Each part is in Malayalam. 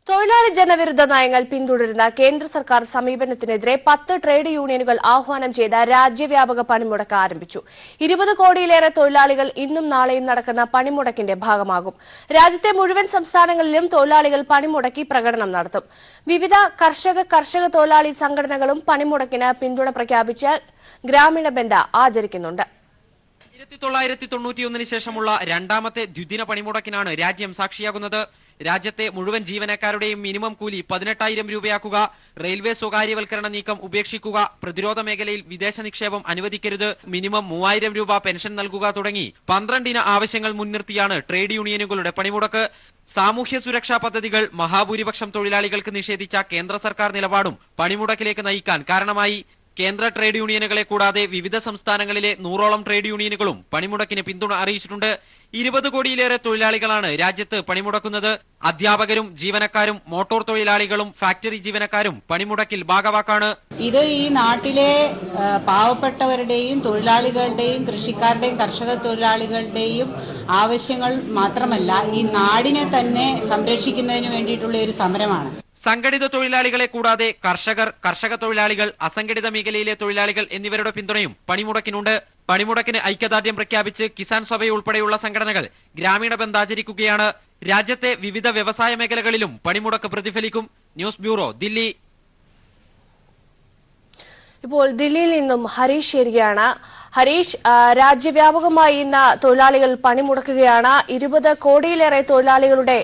തൊഴിലാളി ജനവിരുദ്ധ നയങ്ങൾ പിന്തുടരുന്ന കേന്ദ്ര സർക്കാർ സമീപനത്തിനെതിരെ 10 ട്രേഡ് യൂണിയനുകൾ ആഹ്വാനം ചെയ്ത രാജ്യവ്യാപക പണിമുടക്ക് ആരംഭിച്ചു. 20 കോടിയിലേറെ തൊഴിലാളികൾ ഇന്നും നാളെയും നടക്കുന്ന പണിമുടക്കിന്റെ ഭാഗമാകും. രാജ്യത്തെ മുഴുവൻ സംസ്ഥാനങ്ങളിലും തൊഴിലാളികൾ പണിമുടക്കി പ്രകടനം നടത്തും. വിവിധ കർഷക തൊഴിലാളി സംഘടനകളും പണിമുടക്കിന് പിന്തുണ പ്രഖ്യാപിച്ച് ഗ്രാമീണ ബന്ദ് ആചരിക്കുന്നുണ്ട്. 1991 ശേഷമുള്ള രണ്ടാമത്തെ ദ്വിദിന പണിമുടക്കിനാണ് രാജ്യം സാക്ഷിയാകുന്നത്. രാജ്യത്തെ മുഴുവൻ ജീവനക്കാരുടെയും മിനിമം കൂലി 18,000 രൂപയാക്കുക, റെയിൽവേ സ്വകാര്യവൽക്കരണ നീക്കം ഉപേക്ഷിക്കുക, പ്രതിരോധ മേഖലയിൽ വിദേശ നിക്ഷേപം അനുവദിക്കരുത്, മിനിമം 3,000 രൂപ പെൻഷൻ നൽകുക തുടങ്ങി 12 ആവശ്യങ്ങൾ മുൻനിർത്തിയാണ് ട്രേഡ് യൂണിയനുകളുടെ പണിമുടക്ക്. സാമൂഹ്യ സുരക്ഷാ പദ്ധതികൾ മഹാഭൂരിപക്ഷം തൊഴിലാളികൾക്ക് നിഷേധിച്ച കേന്ദ്ര സർക്കാർ നിലപാടും പണിമുടക്കിലേക്ക് നയിക്കാൻ കാരണമായി. കേന്ദ്ര ട്രേഡ് യൂണിയനുകളെ കൂടാതെ വിവിധ സംസ്ഥാനങ്ങളിലെ 100ഓളം ട്രേഡ് യൂണിയനുകളും പണിമുടക്കിന് പിന്തുണ അറിയിച്ചിട്ടുണ്ട്. 20 കോടിയിലേറെ തൊഴിലാളികളാണ് രാജ്യത്ത് പണിമുടക്കുന്നത്. അധ്യാപകരും ജീവനക്കാരും മോട്ടോർ തൊഴിലാളികളും ഫാക്ടറി ജീവനക്കാരും പണിമുടക്കിൽ ഭാഗവാക്കാണ്. ഇത് ഈ നാട്ടിലെ പാവപ്പെട്ടവരുടെയും തൊഴിലാളികളുടെയും കൃഷിക്കാരുടെയും കർഷക തൊഴിലാളികളുടെയും ആവശ്യങ്ങൾ മാത്രമല്ല, ഈ നാടിനെ തന്നെ സംരക്ഷിക്കുന്നതിന് വേണ്ടിയിട്ടുള്ള ഒരു സമരമാണ്. സംഘടിത തൊഴിലാളികളെ കൂടാതെ കർഷക തൊഴിലാളികൾ, അസംഘടിത മേഖലയിലെ തൊഴിലാളികൾ എന്നിവരുടെ പിന്തുണയും പണിമുടക്കിനുണ്ട്. പണിമുടക്കിന് ഐക്യദാർഢ്യം പ്രഖ്യാപിച്ച് കിസാൻ സഭ ഉൾപ്പെടെയുള്ള സംഘടനകൾ ഗ്രാമീണ ബന്ദ് ആചരിക്കുകയാണ്. രാജ്യത്തെ വിവിധ വ്യവസായ മേഖലകളിലും പണിമുടക്ക് പ്രതിഫലിക്കും. News bureau, Delhi. ഇപ്പോൾ ദില്ലിയിൽ നിന്നും ഹരീഷ് ചേരുകയാണ്. ഹരീഷ്, രാജ്യവ്യാപകമായി ഇന്ന് തൊഴിലാളികൾ പണിമുടക്കുകയാണ്. 20 കോടിയിലേറെ തൊഴിലാളികളുടെ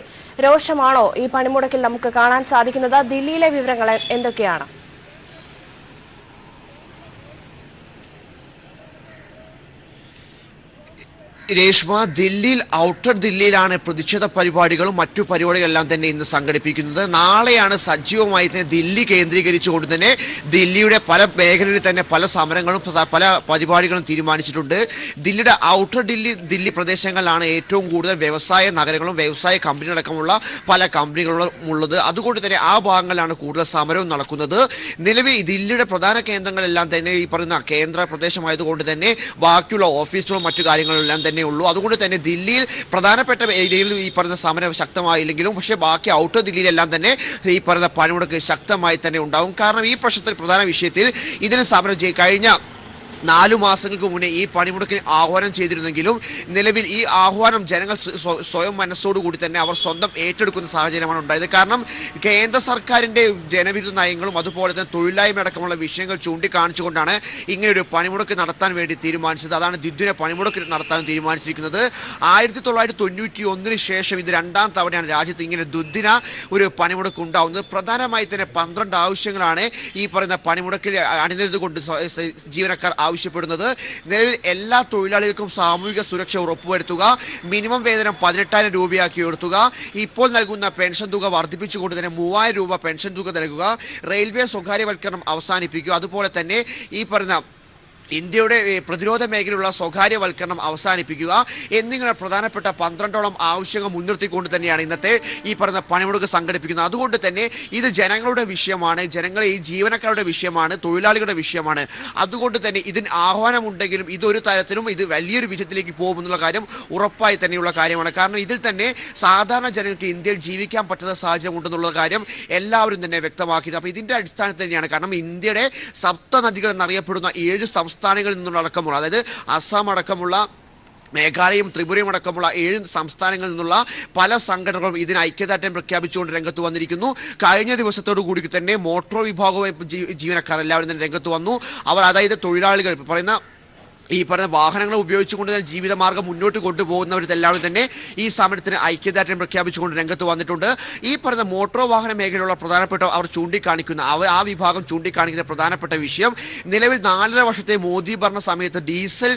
രോഷമാണോ ഈ പണിമുടക്കിൽ നമുക്ക് കാണാൻ സാധിക്കുന്നത്? ദില്ലിയിലെ വിവരങ്ങൾ എന്തൊക്കെയാണ്? രേഷ്മ, ദില്ലിയിൽ ഔട്ടർ ദില്ലിയിലാണ് പ്രതിഷേധ പരിപാടികളും മറ്റു പരിപാടികളെല്ലാം തന്നെ ഇന്ന് സംഘടിപ്പിക്കുന്നത്. നാളെയാണ് സജീവമായി തന്നെ ദില്ലി കേന്ദ്രീകരിച്ചുകൊണ്ട് തന്നെ ദില്ലിയുടെ പല മേഖലകളിൽ തന്നെ പല സമരങ്ങളും പല പരിപാടികളും തീരുമാനിച്ചിട്ടുണ്ട്. ദില്ലിയുടെ ഔട്ടർ ദില്ലി പ്രദേശങ്ങളിലാണ് ഏറ്റവും കൂടുതൽ വ്യവസായ നഗരങ്ങളും വ്യവസായ കമ്പനികളടക്കമുള്ള പല കമ്പനികളും ഉള്ളത്. അതുകൊണ്ട് തന്നെ ആ ഭാഗങ്ങളിലാണ് കൂടുതൽ സമരവും നടക്കുന്നത്. നിലവിൽ ദില്ലിയുടെ പ്രധാന കേന്ദ്രങ്ങളെല്ലാം തന്നെ ഈ പറയുന്ന കേന്ദ്ര പ്രദേശമായതുകൊണ്ട് തന്നെ ബാക്കിയുള്ള ഓഫീസുകളും മറ്റു കാര്യങ്ങളെല്ലാം തന്നെ ഉള്ളൂ. അതുകൊണ്ട് തന്നെ ദില്ലിയിൽ പ്രധാനപ്പെട്ട ഏരിയയിൽ ഈ പറയുന്ന സമരം ശക്തമായില്ലെങ്കിലും പക്ഷേ ബാക്കി ഔട്ടർ ദില്ലിയിലെല്ലാം തന്നെ ഈ പറയുന്ന പണിമുടക്ക് ശക്തമായി തന്നെ ഉണ്ടാകും. കാരണം ഈ പ്രധാന വിഷയത്തിൽ ഇതിന് സമരം കഴിഞ്ഞ 4 മാസങ്ങൾക്ക് മുന്നേ ഈ പണിമുടക്കിന് ആഹ്വാനം ചെയ്തിരുന്നെങ്കിലും നിലവിൽ ഈ ആഹ്വാനം ജനങ്ങൾ സ്വയം മനസ്സോടുകൂടി തന്നെ അവർ സ്വന്തം ഏറ്റെടുക്കുന്ന സാഹചര്യമാണ് ഉണ്ടായത്. കാരണം കേന്ദ്ര സർക്കാരിൻ്റെ ജനവിരുദ്ധ നയങ്ങളും അതുപോലെ തന്നെ തൊഴിലില്ലായ്മ അടക്കമുള്ള വിഷയങ്ങൾ ചൂണ്ടിക്കാണിച്ചുകൊണ്ടാണ് ഇങ്ങനെയൊരു പണിമുടക്ക് നടത്താൻ വേണ്ടി തീരുമാനിച്ചത്. അതാണ് ദ്വിദിന പണിമുടക്ക് നടത്താൻ തീരുമാനിച്ചിരിക്കുന്നത്. 1991 ശേഷം ഇത് 2ാം തവണയാണ് രാജ്യത്ത് ഇങ്ങനെ ദ്വിദിന ഒരു പണിമുടക്ക് ഉണ്ടാവുന്നത്. പ്രധാനമായി തന്നെ 12 ആവശ്യങ്ങളാണ് ഈ പറയുന്ന പണിമുടക്കിൽ അണിനിരന്നുകൊണ്ട് ജീവനക്കാർ ആവശ്യപ്പെടുന്നത്. നിലവിൽ എല്ലാ തൊഴിലാളികൾക്കും സാമൂഹിക സുരക്ഷ ഉറപ്പുവരുത്തുക, മിനിമം വേതനം 18,000 രൂപയാക്കി ഉയർത്തുക, ഇപ്പോൾ നൽകുന്ന പെൻഷൻ തുക വർദ്ധിപ്പിച്ചുകൊണ്ട് തന്നെ 3,000 രൂപ പെൻഷൻ തുക നൽകുക, റെയിൽവേ സ്വകാര്യവൽക്കരണം അവസാനിപ്പിക്കുക, അതുപോലെ തന്നെ ഈ പറഞ്ഞ ഇന്ത്യയുടെ പ്രതിരോധ മേഖലയിലുള്ള സ്വകാര്യവൽക്കരണം അവസാനിപ്പിക്കുക എന്നിങ്ങനെ പ്രധാനപ്പെട്ട 12ഓളം ആവശ്യങ്ങൾ മുൻനിർത്തിക്കൊണ്ട് തന്നെയാണ് ഇന്നത്തെ ഈ പറഞ്ഞ പണിമുടക്ക് സംഘടിപ്പിക്കുന്നത്. അതുകൊണ്ട് തന്നെ ഇത് ജനങ്ങളുടെ വിഷയമാണ്, ഈ ജീവനക്കാരുടെ വിഷയമാണ്, തൊഴിലാളികളുടെ വിഷയമാണ്. അതുകൊണ്ട് തന്നെ ഇതിന് ആഹ്വാനമുണ്ടെങ്കിലും ഇതൊരു തരത്തിലും ഇത് വലിയൊരു വിജയത്തിലേക്ക് പോകുമെന്നുള്ള കാര്യം ഉറപ്പായി തന്നെയുള്ള കാര്യമാണ്. കാരണം ഇതിൽ തന്നെ സാധാരണ ജനങ്ങൾക്ക് ഇന്ത്യയിൽ ജീവിക്കാൻ പറ്റുന്ന സാഹചര്യം ഉണ്ടെന്നുള്ള കാര്യം എല്ലാവരും തന്നെ വ്യക്തമാക്കിയിരുന്നു. അപ്പോൾ ഇതിൻ്റെ അടിസ്ഥാനത്തിൽ തന്നെയാണ്, കാരണം ഇന്ത്യയുടെ സപ്തനദികൾ എന്നറിയപ്പെടുന്ന 7 സംസ്ഥാനങ്ങളിൽ നിന്നുള്ള അടക്കമുള്ള, അതായത് അസം അടക്കമുള്ള മേഘാലയയും ത്രിപുരയും അടക്കമുള്ള 7 സംസ്ഥാനങ്ങളിൽ നിന്നുള്ള പല സംഘടനകളും ഇതിന് ഐക്യദാർഢ്യം പ്രഖ്യാപിച്ചുകൊണ്ട് രംഗത്ത് വന്നിരിക്കുന്നു. കഴിഞ്ഞ ദിവസത്തോടു കൂടി തന്നെ മോട്ടോർ വിഭാഗവും ജീവനക്കാർ എല്ലാവരും തന്നെ രംഗത്ത് വന്നു. അവർ, അതായത് തൊഴിലാളികൾ ഈ പറയുന്ന വാഹനങ്ങൾ ഉപയോഗിച്ചുകൊണ്ട് തന്നെ ജീവിതമാർഗ്ഗം മുന്നോട്ട് കൊണ്ടുപോകുന്നവരെല്ലാവരും തന്നെ ഈ സമരത്തിന് ഐക്യദാർഢ്യം പ്രഖ്യാപിച്ചുകൊണ്ട് രംഗത്ത് വന്നിട്ടുണ്ട്. ഈ പറയുന്ന മോട്ടോർ വാഹന മേഖലയിലുള്ള പ്രധാനപ്പെട്ട അവർ ആ വിഭാഗം ചൂണ്ടിക്കാണിക്കുന്ന പ്രധാനപ്പെട്ട വിഷയം, നിലവിൽ 4.5 വർഷത്തെ മോദി ഭരണ സമയത്ത് ഡീസൽ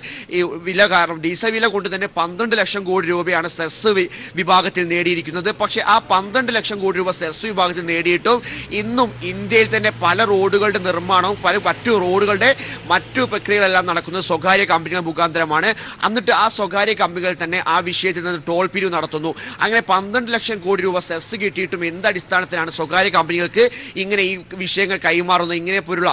വില കൊണ്ട് തന്നെ 12 ലക്ഷം കോടി രൂപയാണ് സെസ് വിഭാഗത്തിൽ നേടിയിരിക്കുന്നത്. പക്ഷേ ആ 12 ലക്ഷം കോടി രൂപ സെസ് വിഭാഗത്തിൽ നേടിയിട്ടും ഇന്നും ഇന്ത്യയിൽ തന്നെ പല റോഡുകളുടെ നിർമ്മാണവും മറ്റു റോഡുകളുടെ മറ്റു പ്രക്രിയകളെല്ലാം നടക്കുന്നത് സ്വകാര്യ കമ്പനികൾ മുഖാന്തരമാണ്. എന്നിട്ട് ആ സ്വകാര്യ കമ്പനികൾ തന്നെ ആ വിഷയത്തിൽ നിന്ന് ടോൾ പിരിവ് നടത്തുന്നു. അങ്ങനെ 12 ലക്ഷം കോടി രൂപ സെസ് കിട്ടിയിട്ടും എന്തടിസ്ഥാനത്തിലാണ് സ്വകാര്യ കമ്പനികൾക്ക് ഇങ്ങനെ ഈ വിഷയങ്ങൾ കൈമാറുന്നത്? ഇങ്ങനെ പോലുള്ള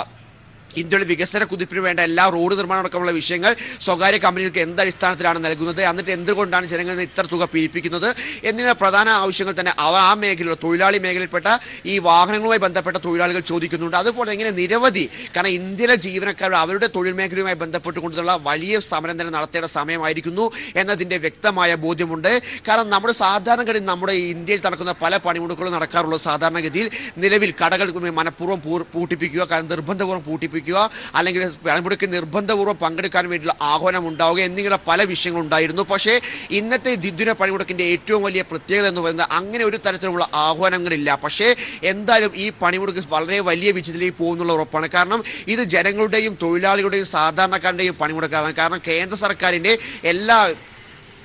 ഇന്ത്യയുടെ വികസന കുതിപ്പിന് വേണ്ട എല്ലാ റോഡ് നിർമ്മാണം അടക്കമുള്ള വിഷയങ്ങൾ സ്വകാര്യ കമ്പനികൾക്ക് എന്ത് അടിസ്ഥാനത്തിലാണ് നൽകുന്നത്, എന്നിട്ട് എന്തുകൊണ്ടാണ് ജനങ്ങളിൽ നിന്ന് ഇത്ര തുക പിരിപ്പിക്കുന്നത് എന്നിങ്ങനെ പ്രധാന ആവശ്യങ്ങൾ തന്നെ ആ മേഖലയിലുള്ള തൊഴിലാളി മേഖലയിൽപ്പെട്ട ഈ വാഹനങ്ങളുമായി ബന്ധപ്പെട്ട തൊഴിലാളികൾ ചോദിക്കുന്നുണ്ട്. അതുപോലെ ഇങ്ങനെ നിരവധി, കാരണം ഇന്ത്യയിലെ ജീവനക്കാർ അവരുടെ തൊഴിൽ മേഖലയുമായി ബന്ധപ്പെട്ടുകൊണ്ടുള്ള വലിയ സമരം തന്നെ നടത്തേണ്ട സമയമായിരിക്കുന്നു എന്നതിൻ്റെ വ്യക്തമായ ബോധ്യമുണ്ട്. കാരണം നമ്മുടെ സാധാരണഗതിയിൽ നമ്മുടെ ഇന്ത്യയിൽ നടക്കുന്ന പല പണിമുടക്കുകളും നടക്കാറുള്ളത് സാധാരണഗതിയിൽ നിലവിൽ കടകൾ മനഃപൂർവ്വം പൂട്ടിപ്പിക്കുക, കാരണം നിർബന്ധപൂർവ്വം പൂട്ടിപ്പിക്കുക, അല്ലെങ്കിൽ പണിമുടക്ക് നിർബന്ധപൂർവ്വം പങ്കെടുക്കാൻ വേണ്ടിയുള്ള ആഹ്വാനം ഉണ്ടാവുക എന്നിങ്ങനെ പല വിഷയങ്ങളുണ്ടായിരുന്നു. പക്ഷേ ഇന്നത്തെ ദ്വിദിന പണിമുടക്കിൻ്റെ ഏറ്റവും വലിയ പ്രത്യേകത എന്ന് പറയുന്നത് അങ്ങനെ ഒരു തരത്തിലുള്ള ആഹ്വാനങ്ങളില്ല. പക്ഷേ എന്തായാലും ഈ പണിമുടക്ക് വളരെ വലിയ വിജയത്തിലേക്ക് പോകുന്നുള്ള ഉറപ്പാണ്. കാരണം ഇത് ജനങ്ങളുടെയും തൊഴിലാളികളുടെയും സാധാരണക്കാരുടെയും പണിമുടക്കാണ്. കാരണം കേന്ദ്ര സർക്കാരിൻ്റെ എല്ലാ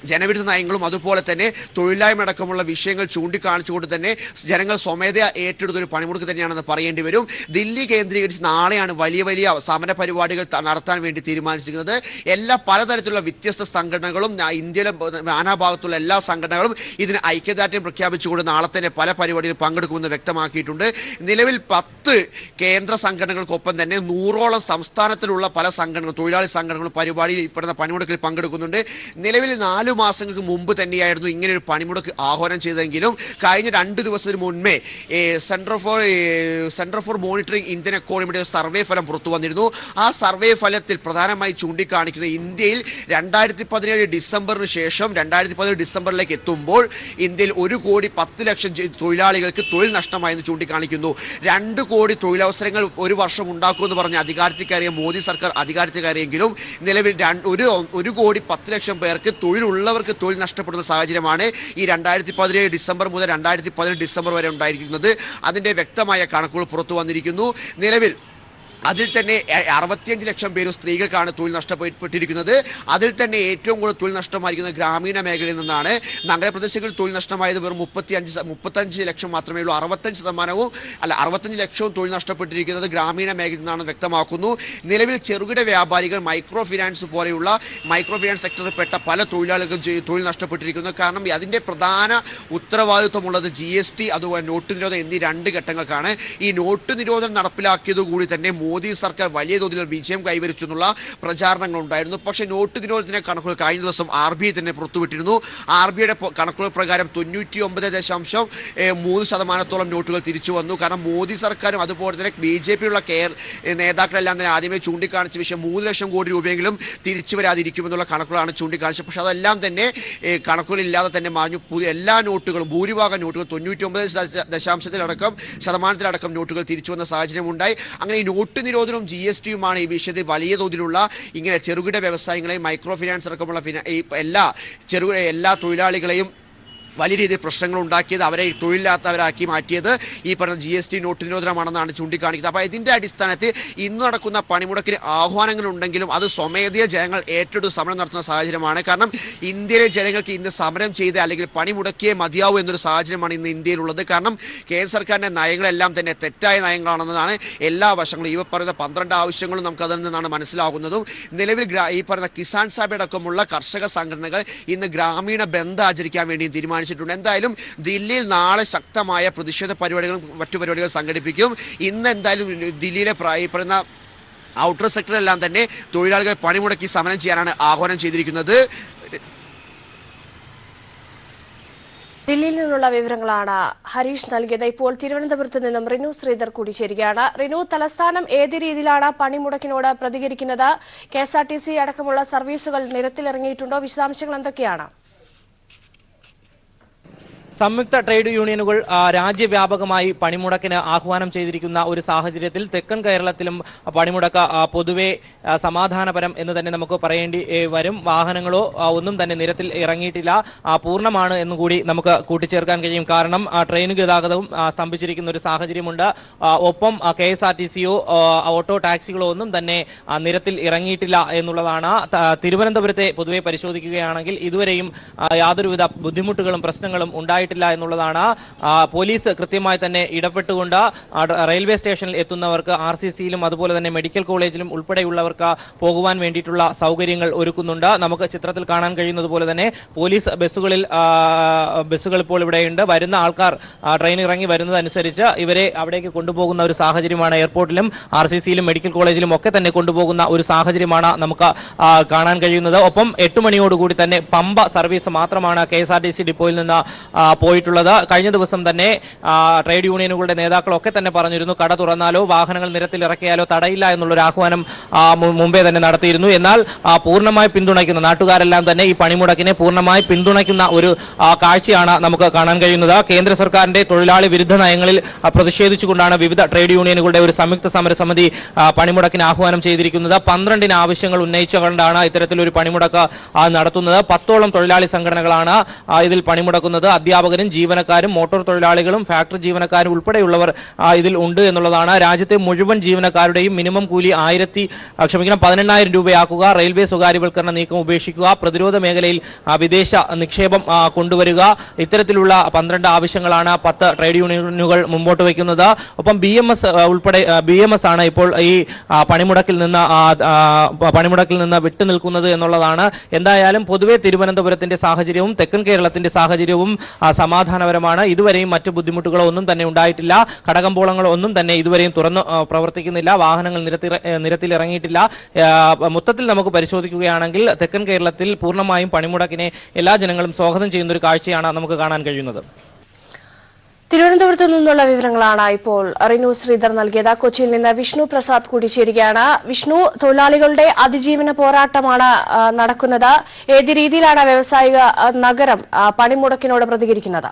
ജനവിരുദ്ധ നയങ്ങളും അതുപോലെ തന്നെ തൊഴിലായ്മ അടക്കമുള്ള വിഷയങ്ങൾ ചൂണ്ടിക്കാണിച്ചുകൊണ്ട് തന്നെ ജനങ്ങൾ സ്വമേധയാ ഏറ്റെടുത്തൊരു പണിമുടക്ക് തന്നെയാണെന്ന് പറയേണ്ടി വരും. ദില്ലി കേന്ദ്രീകരിച്ച് നാളെയാണ് വലിയ വലിയ സമര പരിപാടികൾ നടത്താൻ വേണ്ടി തീരുമാനിച്ചിരിക്കുന്നത്. പലതരത്തിലുള്ള വ്യത്യസ്ത സംഘടനകളും ഇന്ത്യയിലെ നാനാഭാഗത്തുള്ള എല്ലാ സംഘടനകളും ഇതിന് ഐക്യദാർഢ്യം പ്രഖ്യാപിച്ചുകൊണ്ട് നാളെ തന്നെ പല പരിപാടികളിൽ പങ്കെടുക്കുമെന്ന് വ്യക്തമാക്കിയിട്ടുണ്ട്. നിലവിൽ 10 കേന്ദ്ര സംഘടനകൾക്കൊപ്പം തന്നെ 100ഓളം സംസ്ഥാനത്തിലുള്ള പല സംഘടനകളും തൊഴിലാളി സംഘടനകളും പരിപാടിയിൽ ഇപ്പെടുന്ന പണിമുടക്കിൽ പങ്കെടുക്കുന്നുണ്ട്. നിലവിൽ 4 മാസങ്ങൾക്ക് മുമ്പ് തന്നെയായിരുന്നു ഇങ്ങനെ ഒരു പണിമുടക്ക് ആഹ്വാനം ചെയ്തെങ്കിലും കഴിഞ്ഞ 2 ദിവസത്തിന് മുൻപേ സെന്റർ ഫോർ മോണിറ്ററിംഗ് ഇന്ത്യൻ എക്കോണമിയുടെ സർവേ ഫലം പുറത്തു വന്നിരുന്നു. ആ സർവേ ഫലത്തിൽ പ്രധാനമായി ചൂണ്ടിക്കാണിക്കുന്നത് ഇന്ത്യയിൽ 2017 ഡിസംബറിന് ശേഷം 2017 ഡിസംബറിലേക്ക് എത്തുമ്പോൾ ഇന്ത്യയിൽ 1,10,00,000 തൊഴിലാളികൾക്ക് തൊഴിൽ നഷ്ടമായെന്ന് ചൂണ്ടിക്കാണിക്കുന്നു. 2 കോടി തൊഴിലവസരങ്ങൾ ഒരു വർഷം ഉണ്ടാക്കുമെന്ന് പറഞ്ഞ അധികാരത്തിൽ കയറിയ മോദി സർക്കാർ അധികാരത്തിൽ കയറിയെങ്കിലും നിലവിൽ 1,10,00,000 പേർക്ക് തൊഴിലുള്ളവർക്ക് തൊഴിൽ നഷ്ടപ്പെടുന്ന സാഹചര്യമാണ് ഈ 2017 ഡിസംബർ മുതൽ 2018 ഡിസംബർ വരെ ഉണ്ടായിരിക്കുന്നത്. അതിൻ്റെ വ്യക്തമായ കണക്കുകൾ പുറത്തു വന്നിരിക്കുന്നു. നിലവിൽ അതിൽ തന്നെ 65 ലക്ഷം പേരും സ്ത്രീകൾക്കാണ് തൊഴിൽ നഷ്ടപ്പെട്ടിരിക്കുന്നത്. അതിൽ തന്നെ ഏറ്റവും കൂടുതൽ തൊഴിൽ നഷ്ടമായിരിക്കുന്നത് ഗ്രാമീണ മേഖലയിൽ നിന്നാണ്. നഗരപ്രദേശങ്ങളിൽ തൊഴിൽ നഷ്ടമായത് വെറും 35 ലക്ഷം മാത്രമേ ഉള്ളൂ. 65 ലക്ഷവും തൊഴിൽ നഷ്ടപ്പെട്ടിരിക്കുന്നത് ഗ്രാമീണ മേഖലയിൽ നിന്നാണ് വ്യക്തമാക്കുന്നു. നിലവിൽ ചെറുകിട വ്യാപാരികൾ, മൈക്രോ ഫിനാൻസ് പോലെയുള്ള മൈക്രോ ഫിനാൻസ് സെക്ടറിൽപ്പെട്ട പല തൊഴിലാളികൾക്കും തൊഴിൽ നഷ്ടപ്പെട്ടിരിക്കുന്നു. കാരണം അതിൻ്റെ പ്രധാന ഉത്തരവാദിത്വമുള്ളത് GST അതുപോലെ നോട്ട് നിരോധനം എന്നീ 2 ഘട്ടങ്ങൾക്കാണ്. ഈ നോട്ട് നിരോധനം നടപ്പിലാക്കിയതുകൂടി തന്നെ മോദി സർക്കാർ വലിയ തോതിൽ വിജയം കൈവരിച്ചു എന്നുള്ള പ്രചാരണങ്ങൾ ഉണ്ടായിരുന്നു. പക്ഷേ നോട്ട് നിരോധനത്തിൻ്റെ കണക്കുകൾ കഴിഞ്ഞ ദിവസം RBI തന്നെ പുറത്തുവിട്ടിരുന്നു. RBIയുടെ കണക്കുകൾ പ്രകാരം 99.3% നോട്ടുകൾ തിരിച്ചു വന്നു. കാരണം മോദി സർക്കാരും അതുപോലെ തന്നെ BJPയുള്ള നേതാക്കളെല്ലാം തന്നെ ആദ്യമേ ചൂണ്ടിക്കാണിച്ച വിഷയം 3 ലക്ഷം കോടി രൂപയെങ്കിലും തിരിച്ചു വരാതിരിക്കുമെന്നുള്ള കണക്കുകളാണ് ചൂണ്ടിക്കാണിച്ചത്. പക്ഷേ അതെല്ലാം തന്നെ കണക്കുകളില്ലാതെ തന്നെ മാഞ്ഞു. എല്ലാ നോട്ടുകളും ഭൂരിഭാഗം നോട്ടുകൾ 99.0% നോട്ടുകൾ തിരിച്ചു വന്ന സാഹചര്യം ഉണ്ടായി. അങ്ങനെ ഈ നോട്ട് നിരോധനവും GSTയുമാണ് ഈ വിഷയത്തിൽ വലിയ തോതിലുള്ള ഇങ്ങനെ ചെറുകിട വ്യവസായങ്ങളെയും മൈക്രോ ഫിനാൻസ് അടക്കമുള്ള എല്ലാ തൊഴിലാളികളെയും വലിയ രീതിയിൽ പ്രശ്നങ്ങൾ ഉണ്ടാക്കിയത്, അവരെ തൊഴിലില്ലാത്തവരാക്കി മാറ്റിയത് ഈ പറഞ്ഞ GST നോട്ട് നിരോധനമാണെന്നാണ് ചൂണ്ടിക്കാണിക്കുന്നത്. അപ്പോൾ ഇതിൻ്റെ അടിസ്ഥാനത്തിൽ ഇന്ന് നടക്കുന്ന പണിമുടക്കിന് ആഹ്വാനങ്ങളുണ്ടെങ്കിലും അത് സ്വമേധയാ ജനങ്ങൾ ഏറ്റെടുത്ത് സമരം നടത്തുന്ന സാഹചര്യമാണ്. കാരണം ഇന്ത്യയിലെ ജനങ്ങൾക്ക് ഇന്ന് സമരം ചെയ്ത് അല്ലെങ്കിൽ പണിമുടക്കിയേ മതിയാവൂ എന്നൊരു സാഹചര്യമാണ് ഇന്ന് ഇന്ത്യയിലുള്ളത്. കാരണം കേന്ദ്ര സർക്കാരിൻ്റെ നയങ്ങളെല്ലാം തന്നെ തെറ്റായ നയങ്ങളാണെന്നതാണ് എല്ലാ വശങ്ങളും. ഈ പറയുന്ന 12 ആവശ്യങ്ങളും നമുക്ക് അതിൽ നിന്നാണ് മനസ്സിലാകുന്നതും. നിലവിൽ ഈ പറയുന്ന കിസാൻ സഭ അടക്കമുള്ള കർഷക സംഘടനകൾ ഇന്ന് ഗ്രാമീണ ബന്ദ് ആചരിക്കാൻ വേണ്ടി തീരുമാനിച്ചു. എന്തായാലും ദില്ലിയിൽ നാളെ ശക്തമായ പ്രതിഷേധ പരിപാടികളും മറ്റു പരിപാടികൾ സംഘടിപ്പിക്കും. ഇന്ന് എന്തായാലും ദില്ലിയിലെ പറയുന്ന ഔട്ടർ സെക്ടറിലെല്ലാം തന്നെ തൊഴിലാളികൾ പണിമുടക്കി സമരം ചെയ്യാനാണ് ആഹ്വാനം ചെയ്തിരിക്കുന്നത്. ദില്ലിയിൽ നിന്നുള്ള വിവരങ്ങളാണ് ഹരീഷ് നൽകിയത്. ഇപ്പോൾ തിരുവനന്തപുരത്ത് നിന്നും റിനു ശ്രീധർ കൂടി ചേരുകയാണ്. റിനു, തലസ്ഥാനം ഏത് രീതിയിലാണ് പണിമുടക്കിനോട് പ്രതികരിക്കുന്നത്? KSRTC അടക്കമുള്ള സർവീസുകൾ നിരത്തിലിറങ്ങിയിട്ടുണ്ടോ? വിശദാംശങ്ങൾ എന്തൊക്കെയാണ്? സംയുക്ത ട്രേഡ് യൂണിയനുകൾ രാജ്യവ്യാപകമായി പണിമുടക്കിന് ആഹ്വാനം ചെയ്തിരിക്കുന്ന ഒരു സാഹചര്യത്തിൽ തെക്കൻ കേരളത്തിലും പണിമുടക്ക് പൊതുവെ സമാധാനപരം എന്ന് തന്നെ നമുക്ക് പറയേണ്ടി വരും. വാഹനങ്ങളോ ഒന്നും തന്നെ നിരത്തിൽ ഇറങ്ങിയിട്ടില്ല, പൂർണ്ണമാണ് എന്നുകൂടി നമുക്ക് കൂട്ടിച്ചേർക്കാൻ കഴിയും. കാരണം ട്രെയിൻ ഗതാഗതവും സ്തംഭിച്ചിരിക്കുന്ന ഒരു സാഹചര്യമുണ്ട്. ഒപ്പം KSRTCയോ ഓട്ടോ ടാക്സികളോ ഒന്നും തന്നെ നിരത്തിൽ ഇറങ്ങിയിട്ടില്ല എന്നുള്ളതാണ്. തിരുവനന്തപുരത്തെ പൊതുവെ പരിശോധിക്കുകയാണെങ്കിൽ ഇതുവരെയും യാതൊരുവിധ ബുദ്ധിമുട്ടുകളും പ്രശ്നങ്ങളും ഉണ്ടായി ഉണ്ടായിട്ടില്ല എന്നുള്ളതാണ്. പോലീസ് കൃത്യമായി തന്നെ ഇടപെട്ടുകൊണ്ട് റെയിൽവേ സ്റ്റേഷനിൽ എത്തുന്നവർക്ക് RCCയിലും അതുപോലെ തന്നെ മെഡിക്കൽ കോളേജിലും ഉൾപ്പെടെയുള്ളവർക്ക് പോകുവാൻ വേണ്ടിയിട്ടുള്ള സൗകര്യങ്ങൾ ഒരുക്കുന്നുണ്ട്. നമുക്ക് ചിത്രത്തിൽ കാണാൻ കഴിയുന്നത് പോലെ തന്നെ പോലീസ് ബസ്സുകൾ ഇപ്പോൾ ഇവിടെയുണ്ട്. വരുന്ന ആൾക്കാർ ട്രെയിൻ ഇറങ്ങി വരുന്നതനുസരിച്ച് ഇവരെ അവിടേക്ക് കൊണ്ടുപോകുന്ന ഒരു സാഹചര്യമാണ്. എയർപോർട്ടിലും RCCയിലും മെഡിക്കൽ കോളേജിലും ഒക്കെ തന്നെ കൊണ്ടുപോകുന്ന ഒരു സാഹചര്യമാണ് നമുക്ക് കാണാൻ കഴിയുന്നത്. ഒപ്പം 8 മണിയോടുകൂടി തന്നെ പമ്പ സർവീസ് മാത്രമാണ് KSRTC ഡിപ്പോയിൽ നിന്ന് പോയിട്ടുള്ളത്. കഴിഞ്ഞ ദിവസം തന്നെ ട്രേഡ് യൂണിയനുകളുടെ നേതാക്കളൊക്കെ തന്നെ പറഞ്ഞിരുന്നു, കട തുറന്നാലോ വാഹനങ്ങൾ നിരത്തിലിറക്കിയാലോ തടയില്ല എന്നുള്ളൊരു ആഹ്വാനം മുമ്പേ തന്നെ നടത്തിയിരുന്നു. എന്നാൽ പൂർണ്ണമായി പിന്തുണയ്ക്കുന്ന നാട്ടുകാരെല്ലാം തന്നെ ഈ പണിമുടക്കിനെ പൂർണ്ണമായി പിന്തുണയ്ക്കുന്ന ഒരു കാഴ്ചയാണ് നമുക്ക് കാണാൻ കഴിയുന്നത്. കേന്ദ്ര സർക്കാരിന്റെ തൊഴിലാളി വിരുദ്ധ നയങ്ങളിൽ പ്രതിഷേധിച്ചുകൊണ്ടാണ് വിവിധ ട്രേഡ് യൂണിയനുകളുടെ ഒരു സംയുക്ത സമരസമിതി പണിമുടക്കിന് ആഹ്വാനം ചെയ്തിരിക്കുന്നത്. 12 ആവശ്യങ്ങൾ ഉന്നയിച്ചുകൊണ്ടാണ് ഇത്തരത്തിലൊരു പണിമുടക്ക് നടത്തുന്നത്. 10ഓളം തൊഴിലാളി സംഘടനകളാണ് ഇതിൽ പണിമുടക്കുന്നത്. അധ്യാപകരും ജീവനക്കാരും മോട്ടോർ തൊഴിലാളികളും ഫാക്ടറി ജീവനക്കാരും ഉൾപ്പെടെയുള്ളവർ ഇതിൽ ഉണ്ട് എന്നുള്ളതാണ്. രാജ്യത്തെ മുഴുവൻ ജീവനക്കാരുടെയും മിനിമം കൂലി 18,000 രൂപയാക്കുക, റെയിൽവേ സ്വകാര്യവൽക്കരണ നീക്കം ഉപേക്ഷിക്കുക, പ്രതിരോധ മേഖലയിൽ വിദേശ നിക്ഷേപം കൊണ്ടുവരിക, ഇത്തരത്തിലുള്ള 12 ആവശ്യങ്ങളാണ് 10 ട്രേഡ് യൂണിയനുകൾ മുമ്പോട്ട് വയ്ക്കുന്നത്. ഒപ്പം BMS ആണ് ഇപ്പോൾ ഈ പണിമുടക്കിൽ നിന്ന് വിട്ടുനിൽക്കുന്നത് എന്നുള്ളതാണ്. എന്തായാലും പൊതുവെ തിരുവനന്തപുരത്തിന്റെ സാഹചര്യവും തെക്കൻ കേരളത്തിന്റെ സാഹചര്യവും സമാധാനപരമാണ്. ഇതുവരെയും മറ്റു ബുദ്ധിമുട്ടുകളോ ഒന്നും തന്നെ ഉണ്ടായിട്ടില്ല. കടകമ്പോളങ്ങളോ ഒന്നും തന്നെ ഇതുവരെയും തുറന്നു പ്രവർത്തിക്കുന്നില്ല. വാഹനങ്ങൾ നിരത്തിലിറങ്ങിയിട്ടില്ല. മൊത്തത്തിൽ നമുക്ക് പരിശോധിക്കുകയാണെങ്കിൽ തെക്കൻ കേരളത്തിൽ പൂർണ്ണമായും പണിമുടക്കിനെ എല്ലാ ജനങ്ങളും സ്വാഗതം ചെയ്യുന്ന ഒരു കാഴ്ചയാണ് നമുക്ക് കാണാൻ കഴിയുന്നത്. തിരുവനന്തപുരത്തു നിന്നുള്ള വിവരങ്ങളാണ് ഇപ്പോൾ റിനു ശ്രീധർ നൽകിയത്. കൊച്ചിയിൽ നിന്ന് വിഷ്ണു പ്രസാദ് കൂടി ചേരുകയാണ്. വിഷ്ണു, തൊഴിലാളികളുടെ അതിജീവന പോരാട്ടമാണ് നടക്കുന്നത്. ഏത് രീതിയിലാണ് വ്യവസായിക നഗരം പണിമുടക്കിനോട് പ്രതികരിക്കുന്നത്?